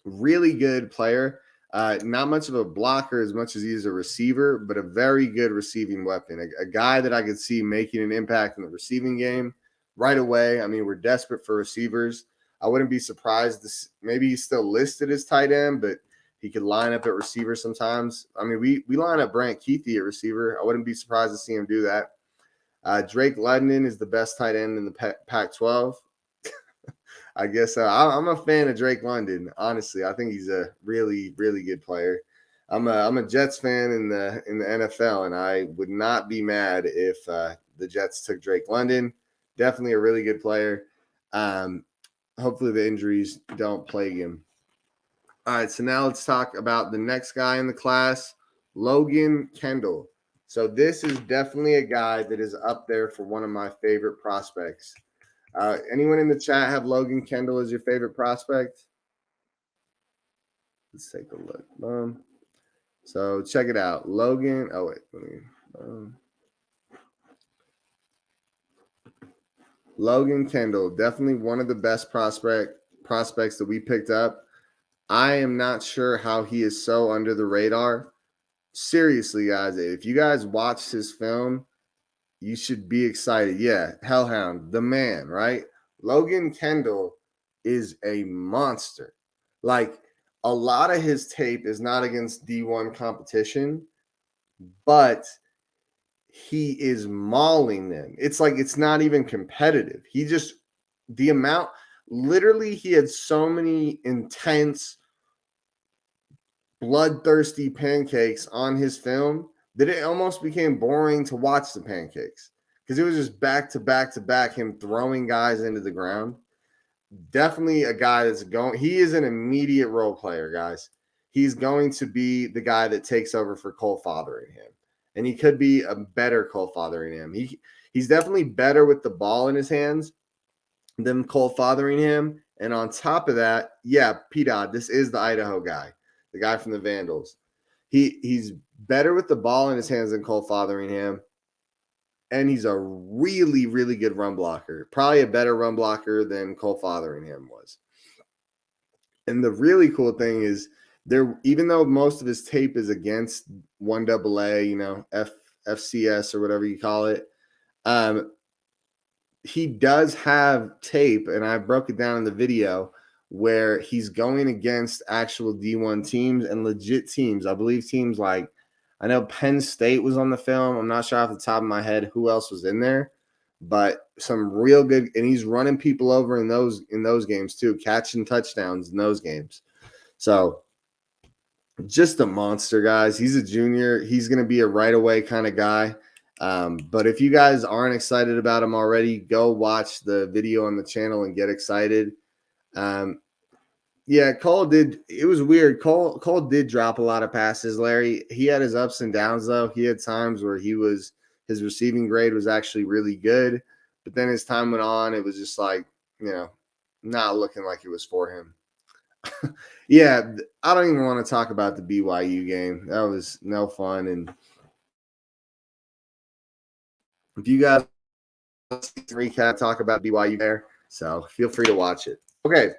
Really good player. Not much of a blocker as much as he's a receiver, but a very good receiving weapon. A guy that I could see making an impact in the receiving game right away. I mean, we're desperate for receivers. I wouldn't be surprised. Maybe he's still listed as tight end, but he could line up at receiver sometimes. I mean, we line up Brant Keithy at receiver. I wouldn't be surprised to see him do that. Drake London is the best tight end in the Pac-12. I guess I'm a fan of Drake London. Honestly, I think he's a really, really good player. I'm a Jets fan in the NFL, and I would not be mad if the Jets took Drake London. Definitely a really good player. Hopefully the injuries don't plague him. All right, so now let's talk about the next guy in the class, Logan Kendall. So this is definitely a guy that is up there for one of my favorite prospects. Anyone in the chat have Logan Kendall as your favorite prospect? Let's take a look. So check it out. Logan. Oh, wait. Logan Kendall, definitely one of the best prospects that we picked up. I am not sure how he is so under the radar. Seriously, guys, if you guys watched his film, you should be excited. Yeah, Hellhound, the man, right? Logan Kendall is a monster. Like, a lot of his tape is not against D1 competition, but he is mauling them. It's like it's not even competitive. Literally, he had so many intense, bloodthirsty pancakes on his film that it almost became boring to watch the pancakes because it was just back to back to back, him throwing guys into the ground. Definitely a guy that's going. He is an immediate role player, guys. He's going to be the guy that takes over for Cole fathering him. And he could be a better Cole fathering him. He's definitely better with the ball in his hands than Cole Fotheringham. And on top of that, yeah, P-Dot, this is the Idaho guy, the guy from the Vandals. He's better with the ball in his hands than Cole Fotheringham. And he's a really, really good run blocker. Probably a better run blocker than Cole Fotheringham was. And the really cool thing is, even though most of his tape is against 1AA, FCS or whatever you call it, he does have tape, and I broke it down in the video, where he's going against actual D1 teams and legit teams. I believe teams like, I know Penn State was on the film. I'm not sure off the top of my head who else was in there, but some real good, and he's running people over in those games too, catching touchdowns in those games. So just a monster, guys. He's a junior. He's going to be a right away kind of guy. But if you guys aren't excited about him already, go watch the video on the channel and get excited. Yeah, Cole did. It was weird. Cole did drop a lot of passes, Larry. He had his ups and downs, though. He had times where his receiving grade was actually really good. But then as time went on, it was just like, not looking like it was for him. Yeah, I don't even want to talk about the BYU game. That was no fun. And if you guys recap, talk about BYU there, so feel free to watch it. Okay.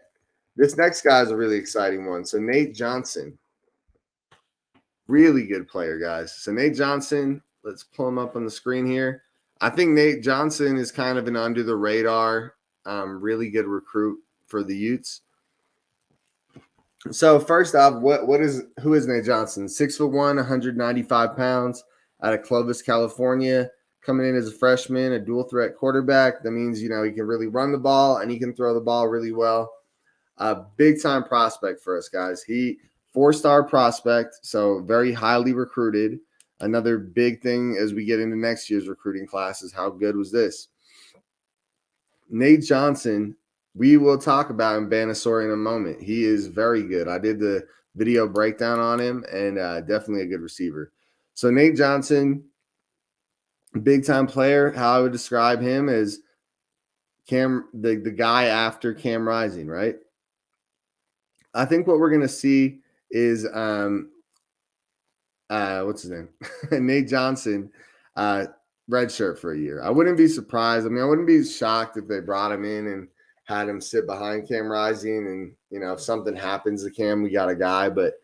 This next guy is a really exciting one. So Nate Johnson, really good player, guys. So Nate Johnson, let's pull him up on the screen here. I think Nate Johnson is kind of an under the radar, really good recruit for the Utes. So first off, who is Nate Johnson? 6'1", 195 pounds, out of Clovis, California, coming in as a freshman, a dual threat quarterback. That means, he can really run the ball and he can throw the ball really well. A big-time prospect for us, guys. He 4-star prospect, so very highly recruited. Another big thing as we get into next year's recruiting class is how good was this? Nate Johnson, we will talk about in Banasaur in a moment. He is very good. I did the video breakdown on him, and definitely a good receiver. So Nate Johnson, big-time player. How I would describe him is the guy after Cam Rising, right? I think what we're going to see is what's his name? Nate Johnson, redshirt for a year. I wouldn't be surprised. I wouldn't be shocked if they brought him in and had him sit behind Cam Rising and, if something happens to Cam, we got a guy. But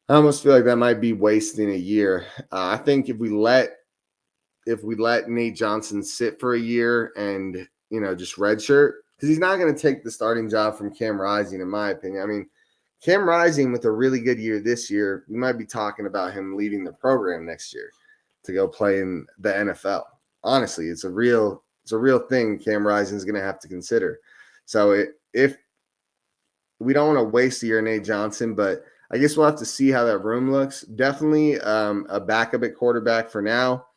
I almost feel like that might be wasting a year. I think if we let Nate Johnson sit for a year and, just redshirt, because he's not going to take the starting job from Cam Rising, in my opinion. Cam Rising with a really good year this year, we might be talking about him leaving the program next year to go play in the NFL. Honestly, it's a real thing Cam Rising is going to have to consider. So if we don't want to waste a year Nate Johnson, but I guess we'll have to see how that room looks. Definitely a backup at quarterback for now,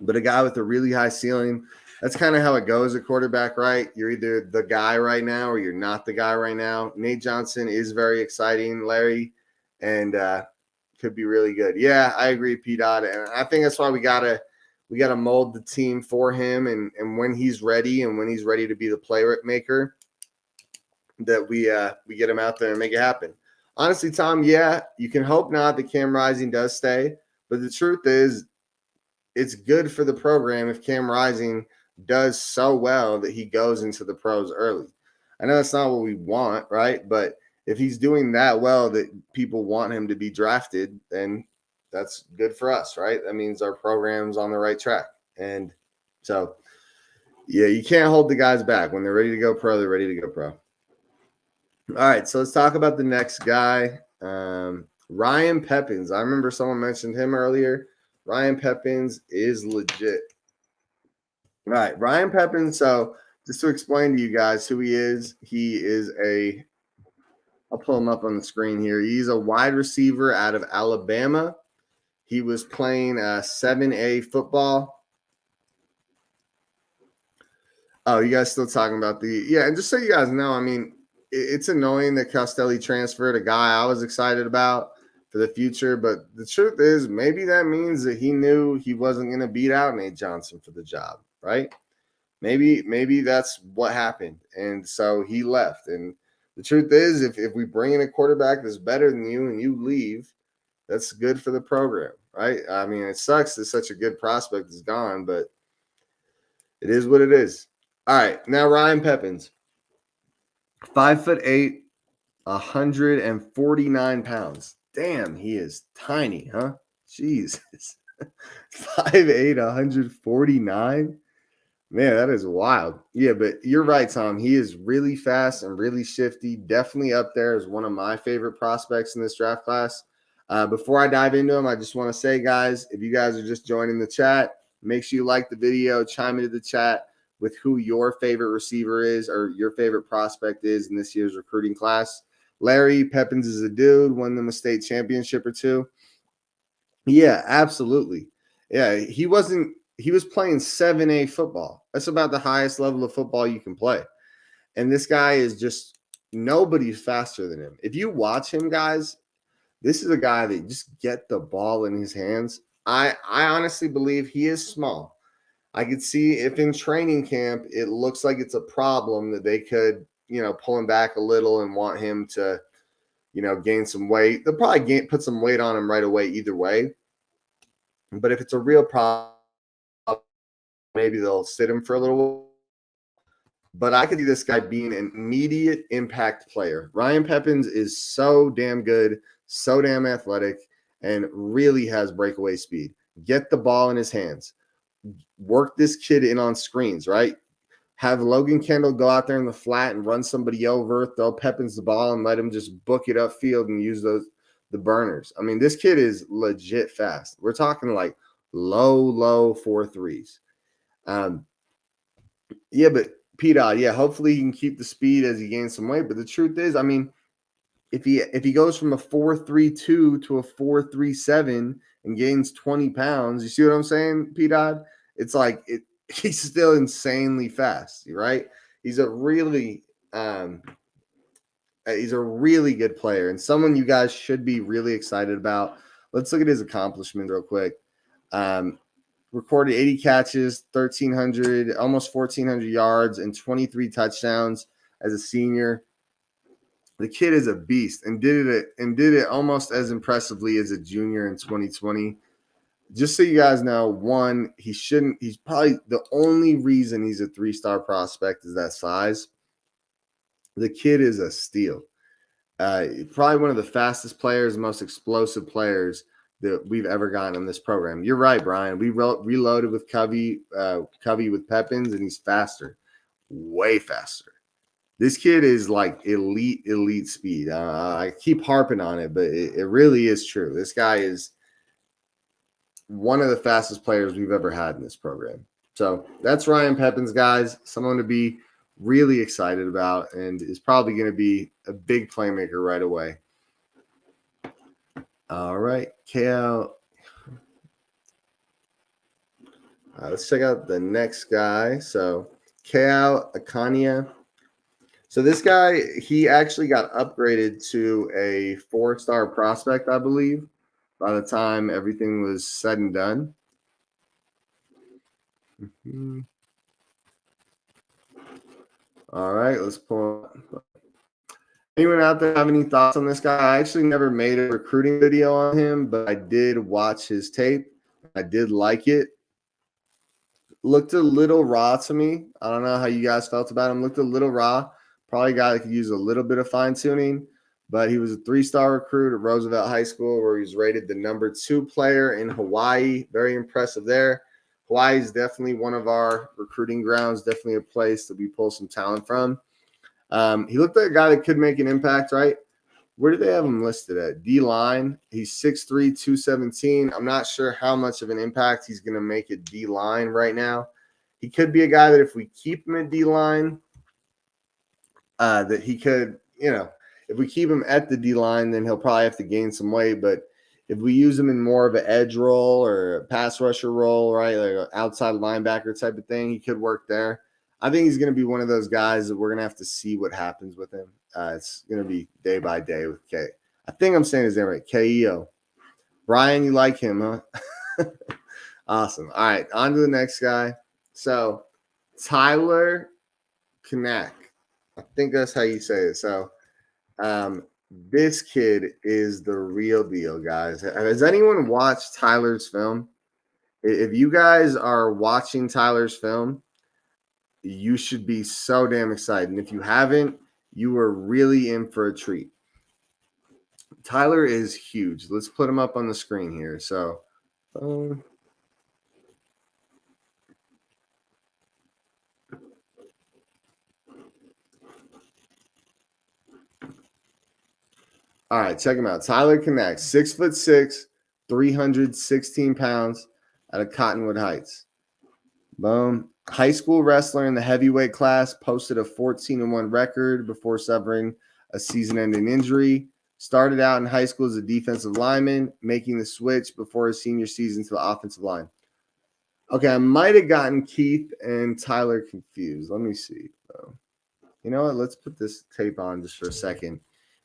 but a guy with a really high ceiling. That's kind of how it goes at quarterback, right? You're either the guy right now or you're not the guy right now. Nate Johnson is very exciting, Larry, and could be really good. Yeah, I agree, P-Dot. And I think that's why we gotta mold the team for him, and when he's ready to be the playmaker, that we get him out there and make it happen. Honestly, Tom, yeah, you can hope not that Cam Rising does stay, but the truth is it's good for the program if Cam Rising does so well that he goes into the pros early. I know that's not what we want, right? But if he's doing that well that people want him to be drafted, then that's good for us, right? That means our program's on the right track. And so, yeah, you can't hold the guys back. When they're ready to go pro, they're ready to go pro. All right, so let's talk about the next guy, Ryan Peppins. I remember someone mentioned him earlier. Ryan Peppins is legit. All right, Ryan Peppins. So just to explain to you guys who he is I'll pull him up on the screen here. He's a wide receiver out of Alabama. He was playing 7A football. Oh, you guys still talking about and just so you guys know, it's annoying that Costelli transferred, a guy I was excited about. for the future. But the truth is, maybe that means that he knew he wasn't going to beat out Nate Johnson for the job, right? Maybe that's what happened. And so he left. And the truth is, if we bring in a quarterback that's better than you and you leave, that's good for the program, right? I mean, it sucks that such a good prospect is gone, but it is what it is. All right, now Ryan Peppins, 5'8", 149 pounds. Damn, he is tiny, huh? Jesus. 5'8", 149? Man, that is wild. Yeah, but you're right, Tom. He is really fast and really shifty. Definitely up there as one of my favorite prospects in this draft class. Before I dive into him, I just want to say, guys, if you guys are just joining the chat, make sure you like the video, chime into the chat with who your favorite receiver is or your favorite prospect is in this year's recruiting class. Larry Peppins is a dude, won them a state championship or two. Yeah, absolutely. Yeah, he was playing 7A football. That's about the highest level of football you can play. And this guy is just nobody's faster than him. If you watch him, guys, this is a guy that just get the ball in his hands. I honestly believe he is small. I could see if in training camp it looks like it's a problem that they could, pull him back a little and want him to, gain some weight. They'll probably put some weight on him right away either way. But if it's a real problem, maybe they'll sit him for a little while. But I could see this guy being an immediate impact player. Ryan Peppins is so damn good, so damn athletic, and really has breakaway speed. Get the ball in his hands. Work this kid in on screens, right? Have Logan Kendall go out there in the flat and run somebody over, throw Peppins the ball, and let him just book it upfield and use the burners. I mean, this kid is legit fast. We're talking like low 4.3s. Yeah, but P-Dot, hopefully he can keep the speed as he gains some weight. But the truth is, I mean, if he goes from a 4.32 to a 4.37 and gains 20 pounds, you see what I'm saying, P-Dot? It's like he's still insanely fast, right? He's a really good player and someone you guys should be really excited about. Let's look at his accomplishments real quick. Recorded 80 catches, 1,300, almost 1,400 yards, and 23 touchdowns as a senior. The kid is a beast and did it almost as impressively as a junior in 2020. Just so you guys know, he's probably the only reason he's a 3-star prospect is that size. The kid is a steal. Probably one of the fastest players, most explosive players that we've ever gotten in this program. You're right, Brian. We reloaded with Covey with Peppins, and he's faster, way faster. This kid is like elite speed. I keep harping on it, but it really is true. This guy is one of the fastest players we've ever had in this program. So that's Ryan Peppins, guys. Someone to be really excited about and is probably going to be a big playmaker right away. All right, Kao. Let's check out the next guy. So Kao Akana. So this guy, he actually got upgraded to a 4-star prospect, I believe, by the time everything was said and done. Mm-hmm. All right, let's pull up. Anyone out there have any thoughts on this guy? I actually never made a recruiting video on him, but I did watch his tape. I did like it. Looked a little raw to me. I don't know how you guys felt about him. Looked a little raw. Probably a guy that could use a little bit of fine-tuning, but he was a 3-star recruit at Roosevelt High School where he was rated the number 2 player in Hawaii. Very impressive there. Hawaii is definitely one of our recruiting grounds, definitely a place that we pull some talent from. He looked like a guy that could make an impact, right? Where do they have him listed at? D-line. He's 6'3", 217. I'm not sure how much of an impact he's going to make at D-line right now. He could be a guy that if we keep him at D-line, that he could, if we keep him at the D-line, then he'll probably have to gain some weight. But if we use him in more of an edge role or a pass rusher role, right, like an outside linebacker type of thing, he could work there. I think he's going to be one of those guys that we're going to have to see what happens with him. It's going to be day by day with I think I'm saying his name right. Keo. Brian, you like him, huh? Awesome. All right, on to the next guy. So Tyler Knaak. I think that's how you say it. So this kid is the real deal, guys. Has anyone watched Tyler's film? If you guys are watching Tyler's film, you should be so damn excited. And if you haven't, you are really in for a treat. Tyler is huge. Let's put him up on the screen here. So, all right, check him out. Tyler Knaak, 6'6", 316 pounds out of Cottonwood Heights. Boom. High school wrestler in the heavyweight class, posted a 14-1 record before suffering a season-ending injury. Started out in high school as a defensive lineman, making the switch before his senior season to the offensive line. Okay, I might have gotten Keith and Tyler confused. Let me see. You know what? Let's put this tape on just for a second.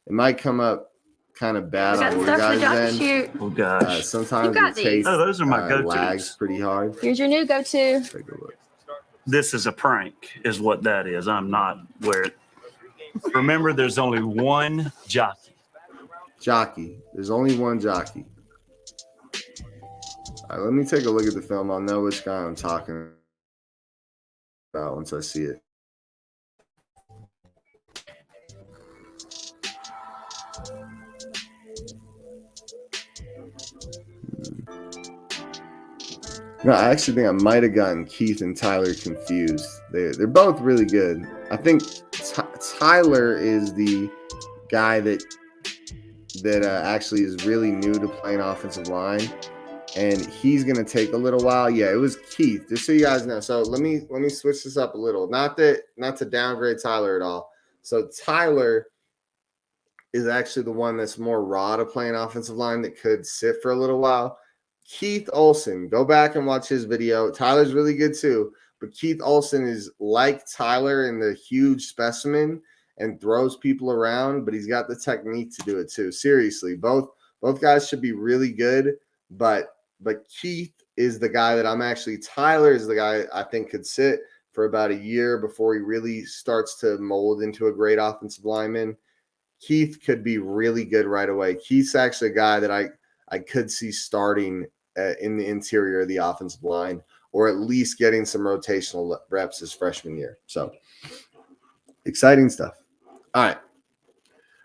It might come up kind of bad on you guys then. Oh, gosh. Sometimes the tape those are my go-tos. Lags pretty hard. Here's your new go-to. Take a look. This is a prank, is what that is. I'm not where it. Remember, there's only one jockey. There's only one jockey. All right, let me take a look at the film. I'll know which guy I'm talking about once I see it. No, I actually think I might have gotten Keith and Tyler confused. They're both really good. I think Tyler is the guy that actually is really new to playing offensive line, and he's gonna take a little while. Yeah, it was Keith. Just so you guys know. So let me switch this up a little. Not to downgrade Tyler at all. So Tyler is actually the one that's more raw to playing offensive line that could sit for a little while. Keith Olsen, go back and watch his video. Tyler's really good too, but Keith Olsen is like Tyler in the huge specimen and throws people around, but he's got the technique to do it too. Seriously, both guys should be really good, but Keith is the guy that Tyler is the guy I think could sit for about a year before he really starts to mold into a great offensive lineman. Keith could be really good right away. Keith's actually a guy that I could see starting in the interior of the offensive line, or at least getting some rotational reps his freshman year. So exciting stuff. All right.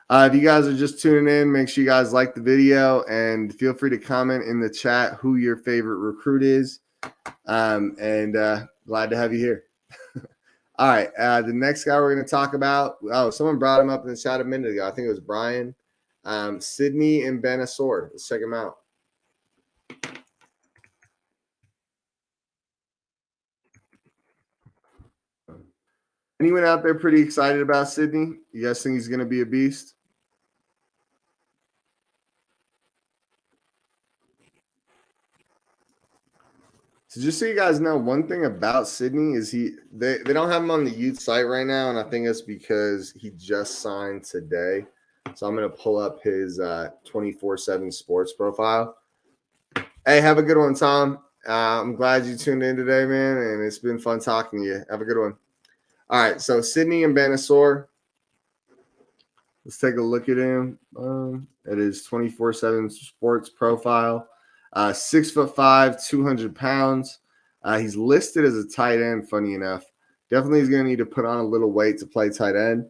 If you guys are just tuning in, make sure you guys like the video and feel free to comment in the chat who your favorite recruit is. And glad to have you here. All right. The next guy we're going to talk about. Oh, someone brought him up in the chat a minute ago. I think it was Brian. Sydney and Benasour. Let's check him out. Anyone out there pretty excited about Sydney? You guys think he's going to be a beast? So just so you guys know, one thing about Sydney is they don't have him on the Utes site right now, and I think that's because he just signed today. So I'm going to pull up his 24/7 sports profile. Hey, have a good one, Tom. I'm glad you tuned in today, man, and it's been fun talking to you. Have a good one. All right, so Sydney and Benasour. Let's take a look at him. At his 24/7 sports profile. 6'5", 200 pounds. He's listed as a tight end, funny enough. Definitely is going to need to put on a little weight to play tight end.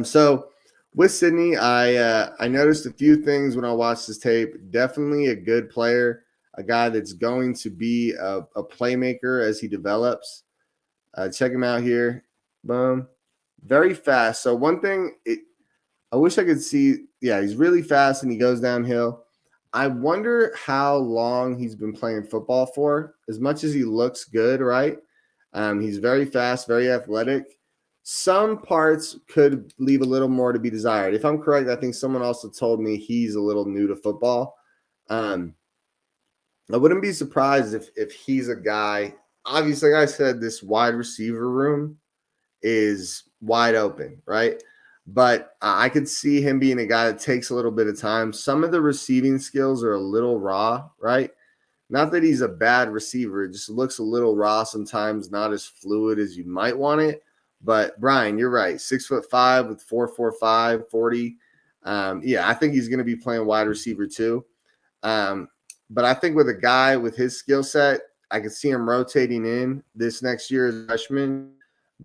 So with Sydney, I noticed a few things when I watched his tape. Definitely a good player, a guy that's going to be a playmaker as he develops. Check him out here. Boom. Very fast. So one thing, I wish I could see. Yeah, he's really fast and he goes downhill. I wonder how long he's been playing football for. As much as he looks good, right? He's very fast, very athletic. Some parts could leave a little more to be desired. If I'm correct, I think someone also told me he's a little new to football. I wouldn't be surprised if he's a guy. Obviously, like I said, this wide receiver room is wide open, right? But I could see him being a guy that takes a little bit of time. Some of the receiving skills are a little raw, right? Not that he's a bad receiver. It just looks a little raw sometimes, not as fluid as you might want it. But, Brian, you're right. 6'5" with 4.45, 40. Yeah, I think he's going to be playing wide receiver too. But I think with a guy with his skill set, I could see him rotating in this next year as a freshman.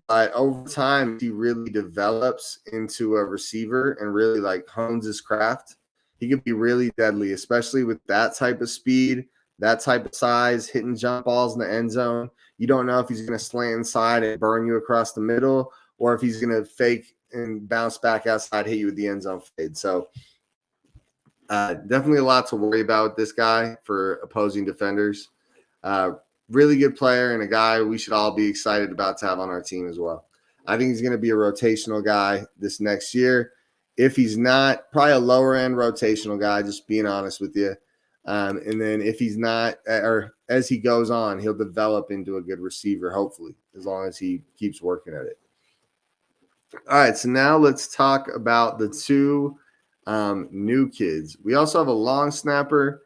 But over time, he really develops into a receiver and really like hones his craft. He could be really deadly, especially with that type of speed, that type of size, hitting jump balls in the end zone. You don't know if he's going to slant inside and burn you across the middle, or if he's going to fake and bounce back outside, hit you with the end zone fade. So definitely a lot to worry about with this guy for opposing defenders. Really good player and a guy we should all be excited about to have on our team as well. I think he's going to be a rotational guy this next year. If he's not, probably a lower end rotational guy, just being honest with you. And then if he's not, or as he goes on, he'll develop into a good receiver, hopefully, as long as he keeps working at it. All right, so now let's talk about the two new kids. We also have a long snapper.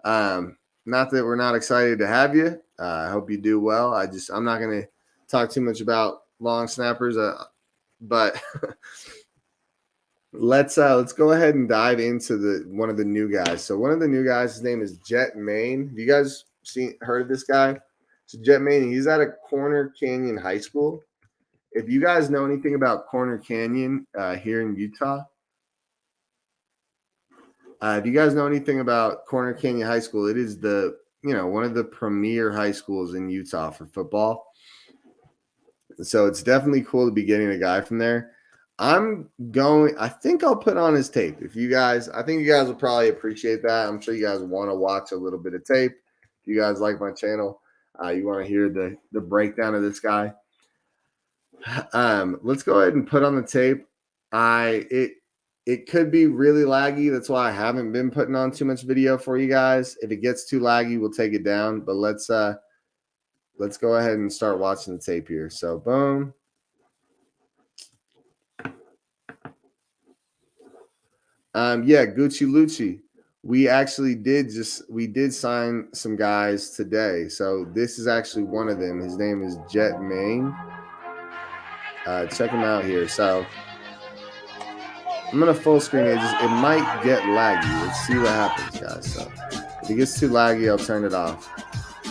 Not that we're not excited to have you. I hope you do well. I'm not going to talk too much about long snappers, but let's go ahead and dive into one of the new guys. So one of the new guys, his name is Jett Meine. Have you guys heard of this guy? So Jett Meine, he's at a Corner Canyon High School. If you guys know anything about Corner Canyon here in Utah, if you guys know anything about Corner Canyon High School, it is one of the premier high schools in Utah for football. So it's definitely cool to be getting a guy from there. I think I'll put on his tape. I think you guys will probably appreciate that. I'm sure you guys want to watch a little bit of tape. If you guys like my channel, you want to hear the breakdown of this guy. Let's go ahead and put on the tape. It could be really laggy. That's why I haven't been putting on too much video for you guys. If it gets too laggy, we'll take it down. But let's go ahead and start watching the tape here. So boom. Gucci Lucci. We actually did sign some guys today. So this is actually one of them. His name is Jett Meine. Check him out here. So I'm going to full screen it. It might get laggy. Let's see what happens, guys. So if it gets too laggy, I'll turn it off.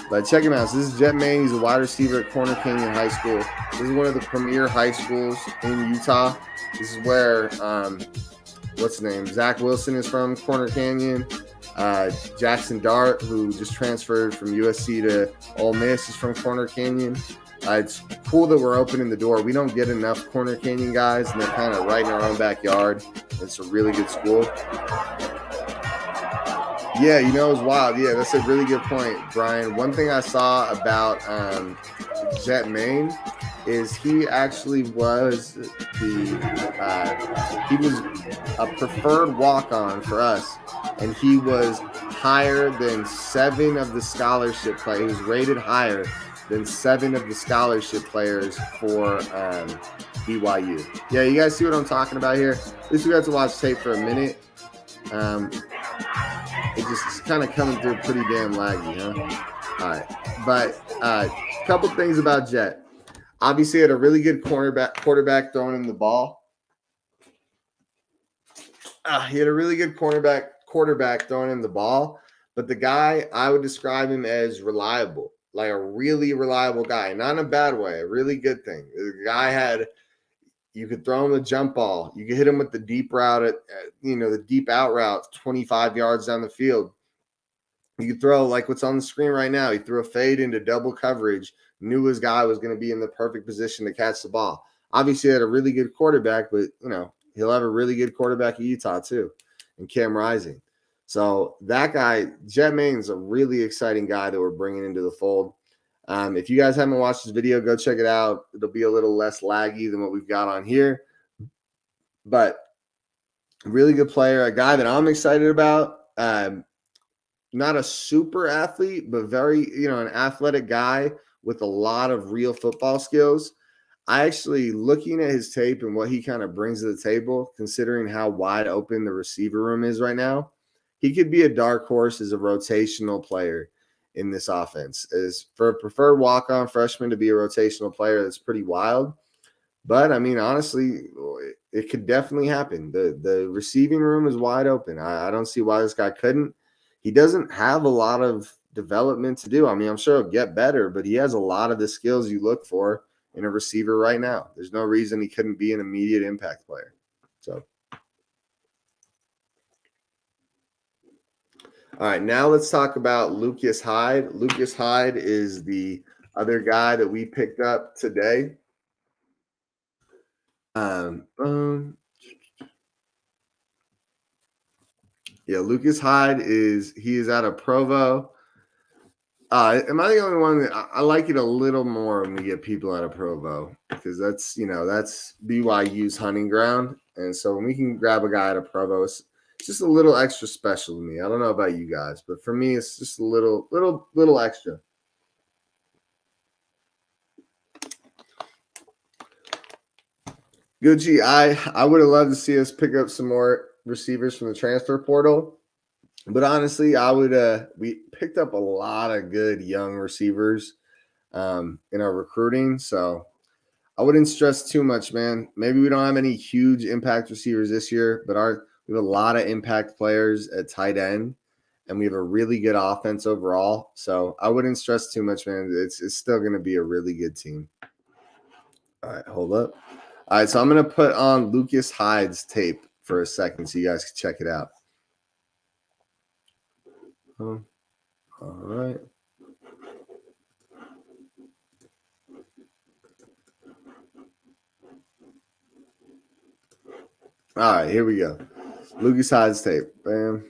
But check him out. So this is Jett Meine. He's a wide receiver at Corner Canyon High School. This is one of the premier high schools in Utah. This is where, what's his name? Zach Wilson is from Corner Canyon. Jackson Dart, who just transferred from USC to Ole Miss, is from Corner Canyon. It's cool that we're opening the door. We don't get enough Corner Canyon guys, and they're kind of right in our own backyard. It's a really good school. Yeah, it's wild. Yeah, that's a really good point, Brian. One thing I saw about Jett Meine is he actually was he was a preferred walk-on for us, and he was higher than 7 of the scholarship players. He was rated higher than 7 of the scholarship players for BYU. Yeah, you guys see what I'm talking about here? At least we got to watch tape for a minute. It's kind of coming through pretty damn laggy, huh? All right. But a couple things about Jett. Obviously, had a really good quarterback throwing him the ball. He had a really good quarterback throwing him the ball. But the guy, I would describe him as reliable. Like a really reliable guy, not in a bad way, a really good thing. The guy you could throw him a jump ball. You could hit him with the deep route the deep out route, 25 yards down the field. You could throw like what's on the screen right now. He threw a fade into double coverage, knew his guy was going to be in the perfect position to catch the ball. Obviously, he had a really good quarterback, but he'll have a really good quarterback at Utah too, and Cam Rising. So that guy, Jett Meine, is a really exciting guy that we're bringing into the fold. If you guys haven't watched this video, go check it out. It'll be a little less laggy than what we've got on here. But a really good player, a guy that I'm excited about. Not a super athlete, but very, an athletic guy with a lot of real football skills. I actually, looking at his tape and what he kind of brings to the table, considering how wide open the receiver room is right now, he could be a dark horse as a rotational player in this offense. As for a preferred walk-on freshman to be a rotational player, that's pretty wild. But, I mean, honestly, it could definitely happen. The receiving room is wide open. I don't see why this guy couldn't. He doesn't have a lot of development to do. I mean, I'm sure he'll get better, but he has a lot of the skills you look for in a receiver right now. There's no reason he couldn't be an immediate impact player. So, all right, now let's talk about Lukas Hyde. Lukas Hyde is the other guy that we picked up today. Lukas Hyde is out of Provo. Am I the only one that I like it a little more when we get people out of Provo, because that's BYU's hunting ground, and so when we can grab a guy out of Provo, it's just a little extra special to me. I don't know about you guys, but for me, it's just a little extra. Gucci, I would have loved to see us pick up some more receivers from the transfer portal. But honestly, we picked up a lot of good young receivers in our recruiting. So I wouldn't stress too much, man. Maybe we don't have any huge impact receivers this year, but we have a lot of impact players at tight end, and we have a really good offense overall. So I wouldn't stress too much, man. It's still going to be a really good team. All right, hold up. All right, so I'm going to put on Lukas Hyde's tape for a second so you guys can check it out. All right. All right, here we go. Lukas Hyde's tape. Bam.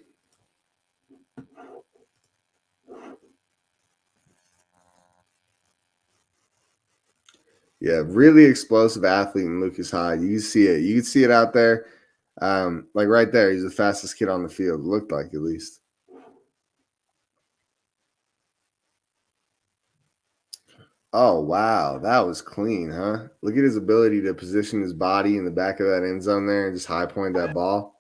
Yeah, really explosive athlete in Lukas Hyde. You can see it. You can see it out there. Like right there, he's the fastest kid on the field. Looked like, at least. Oh, wow. That was clean, huh? Look at his ability to position his body in the back of that end zone there and just high point that ball.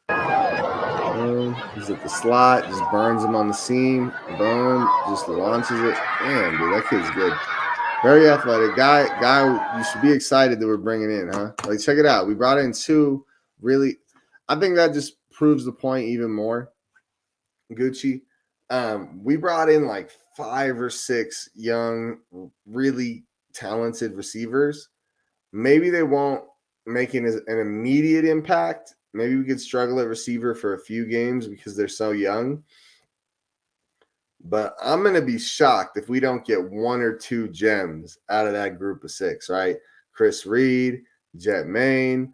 Boom. He's at the slot, just burns him on the seam. Boom. Just launches it. Damn, dude, that kid's good. Very athletic guy. You should be excited that we're bringing in, huh? Like, check it out. We brought in two really – I think that just proves the point even more, Gucci. We brought in like 5 or 6 young, really talented receivers. Maybe they won't make an immediate impact. Maybe we could struggle at receiver for a few games because they're so young. But I'm going to be shocked if we don't get 1 or 2 gems out of that group of 6, right? Chris Reed, Jett Meine,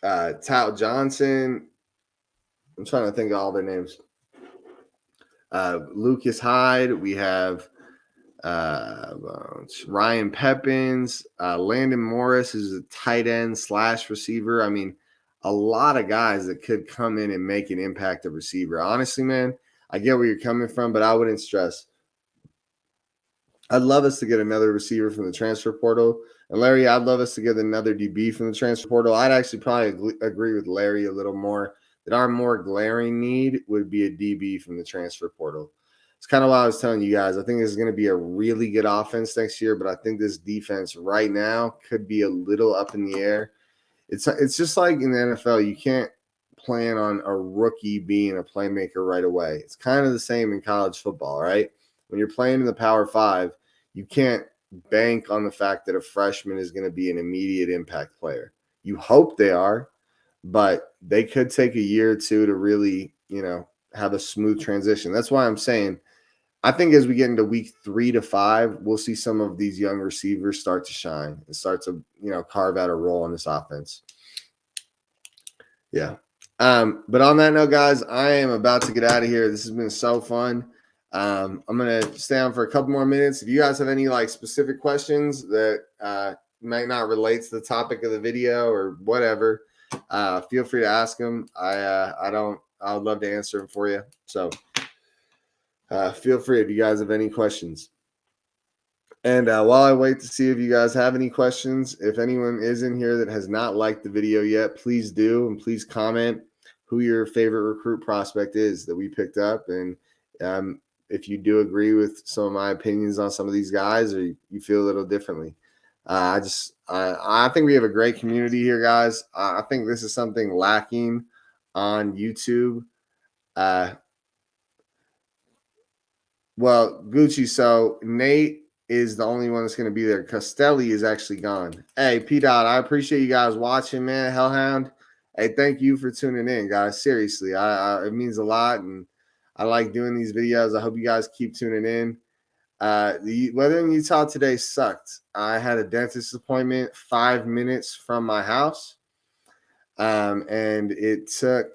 Tao Johnson. I'm trying to think of all their names. Lukas Hyde. We have Ryan Peppins. Landon Morris is a tight end / receiver. I mean, a lot of guys that could come in and make an impact at receiver. Honestly, man, I get where you're coming from, but I wouldn't stress. I'd love us to get another receiver from the transfer portal. And Larry, I'd love us to get another DB from the transfer portal. I'd actually probably agree with Larry a little more that our more glaring need would be a DB from the transfer portal. It's kind of why I was telling you guys, I think this is going to be a really good offense next year, but I think this defense right now could be a little up in the air. It's just like in the NFL, you can't plan on a rookie being a playmaker right away. It's kind of the same in college football, right? When you're playing in the Power 5, you can't bank on the fact that a freshman is going to be an immediate impact player. You hope they are, but they could take a year or two to really, have a smooth transition. That's why I'm saying I think as we get into week 3 to 5, we'll see some of these young receivers start to shine and start to, carve out a role in this offense. Yeah. But on that note, guys, I am about to get out of here. This has been so fun. I'm going to stay on for a couple more minutes. If you guys have any specific questions that might not relate to the topic of the video or whatever, feel free to ask them. I would love to answer them for you. So feel free if you guys have any questions. And while I wait to see if you guys have any questions, if anyone is in here that has not liked the video yet, please do. And please comment who your favorite recruit prospect is that we picked up. And if you do agree with some of my opinions on some of these guys, or you feel a little differently. I think we have a great community here, guys. I think this is something lacking on YouTube. Well, Gucci, so Nate is the only one that's going to be there. Costelli is actually gone. Hey, P-Dot, I appreciate you guys watching, man. Hellhound. Hey, thank you for tuning in, guys. Seriously, it means a lot, and I like doing these videos. I hope you guys keep tuning in. The weather in Utah today sucked. I had a dentist appointment 5 minutes from my house, and it took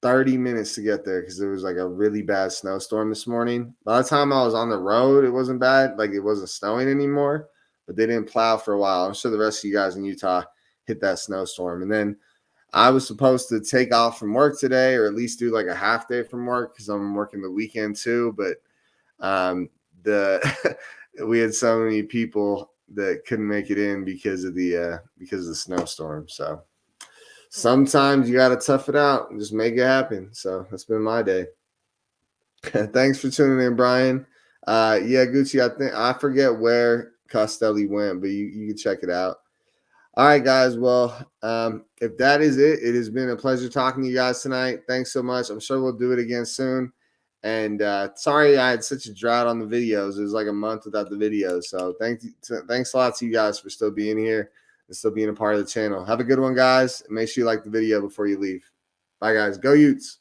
30 minutes to get there because there was like a really bad snowstorm this morning. By the time I was on the road, it wasn't bad. Like, it wasn't snowing anymore, but they didn't plow for a while. I'm sure the rest of you guys in Utah hit that snowstorm. And then I was supposed to take off from work today, or at least do like a half day from work because I'm working the weekend too. But we had so many people that couldn't make it in because of the snowstorm. So sometimes you got to tough it out and just make it happen. So that's been my day. Thanks for tuning in, Brian. Yeah, Gucci, I forget where Costelli went, but you can check it out. All right, guys. Well, if that is it, it has been a pleasure talking to you guys tonight. Thanks so much. I'm sure we'll do it again soon. And sorry I had such a drought on the videos. It was like a month without the videos. So thanks a lot to you guys for still being here and still being a part of the channel. Have a good one, guys. Make sure you like the video before you leave. Bye, guys. Go Utes.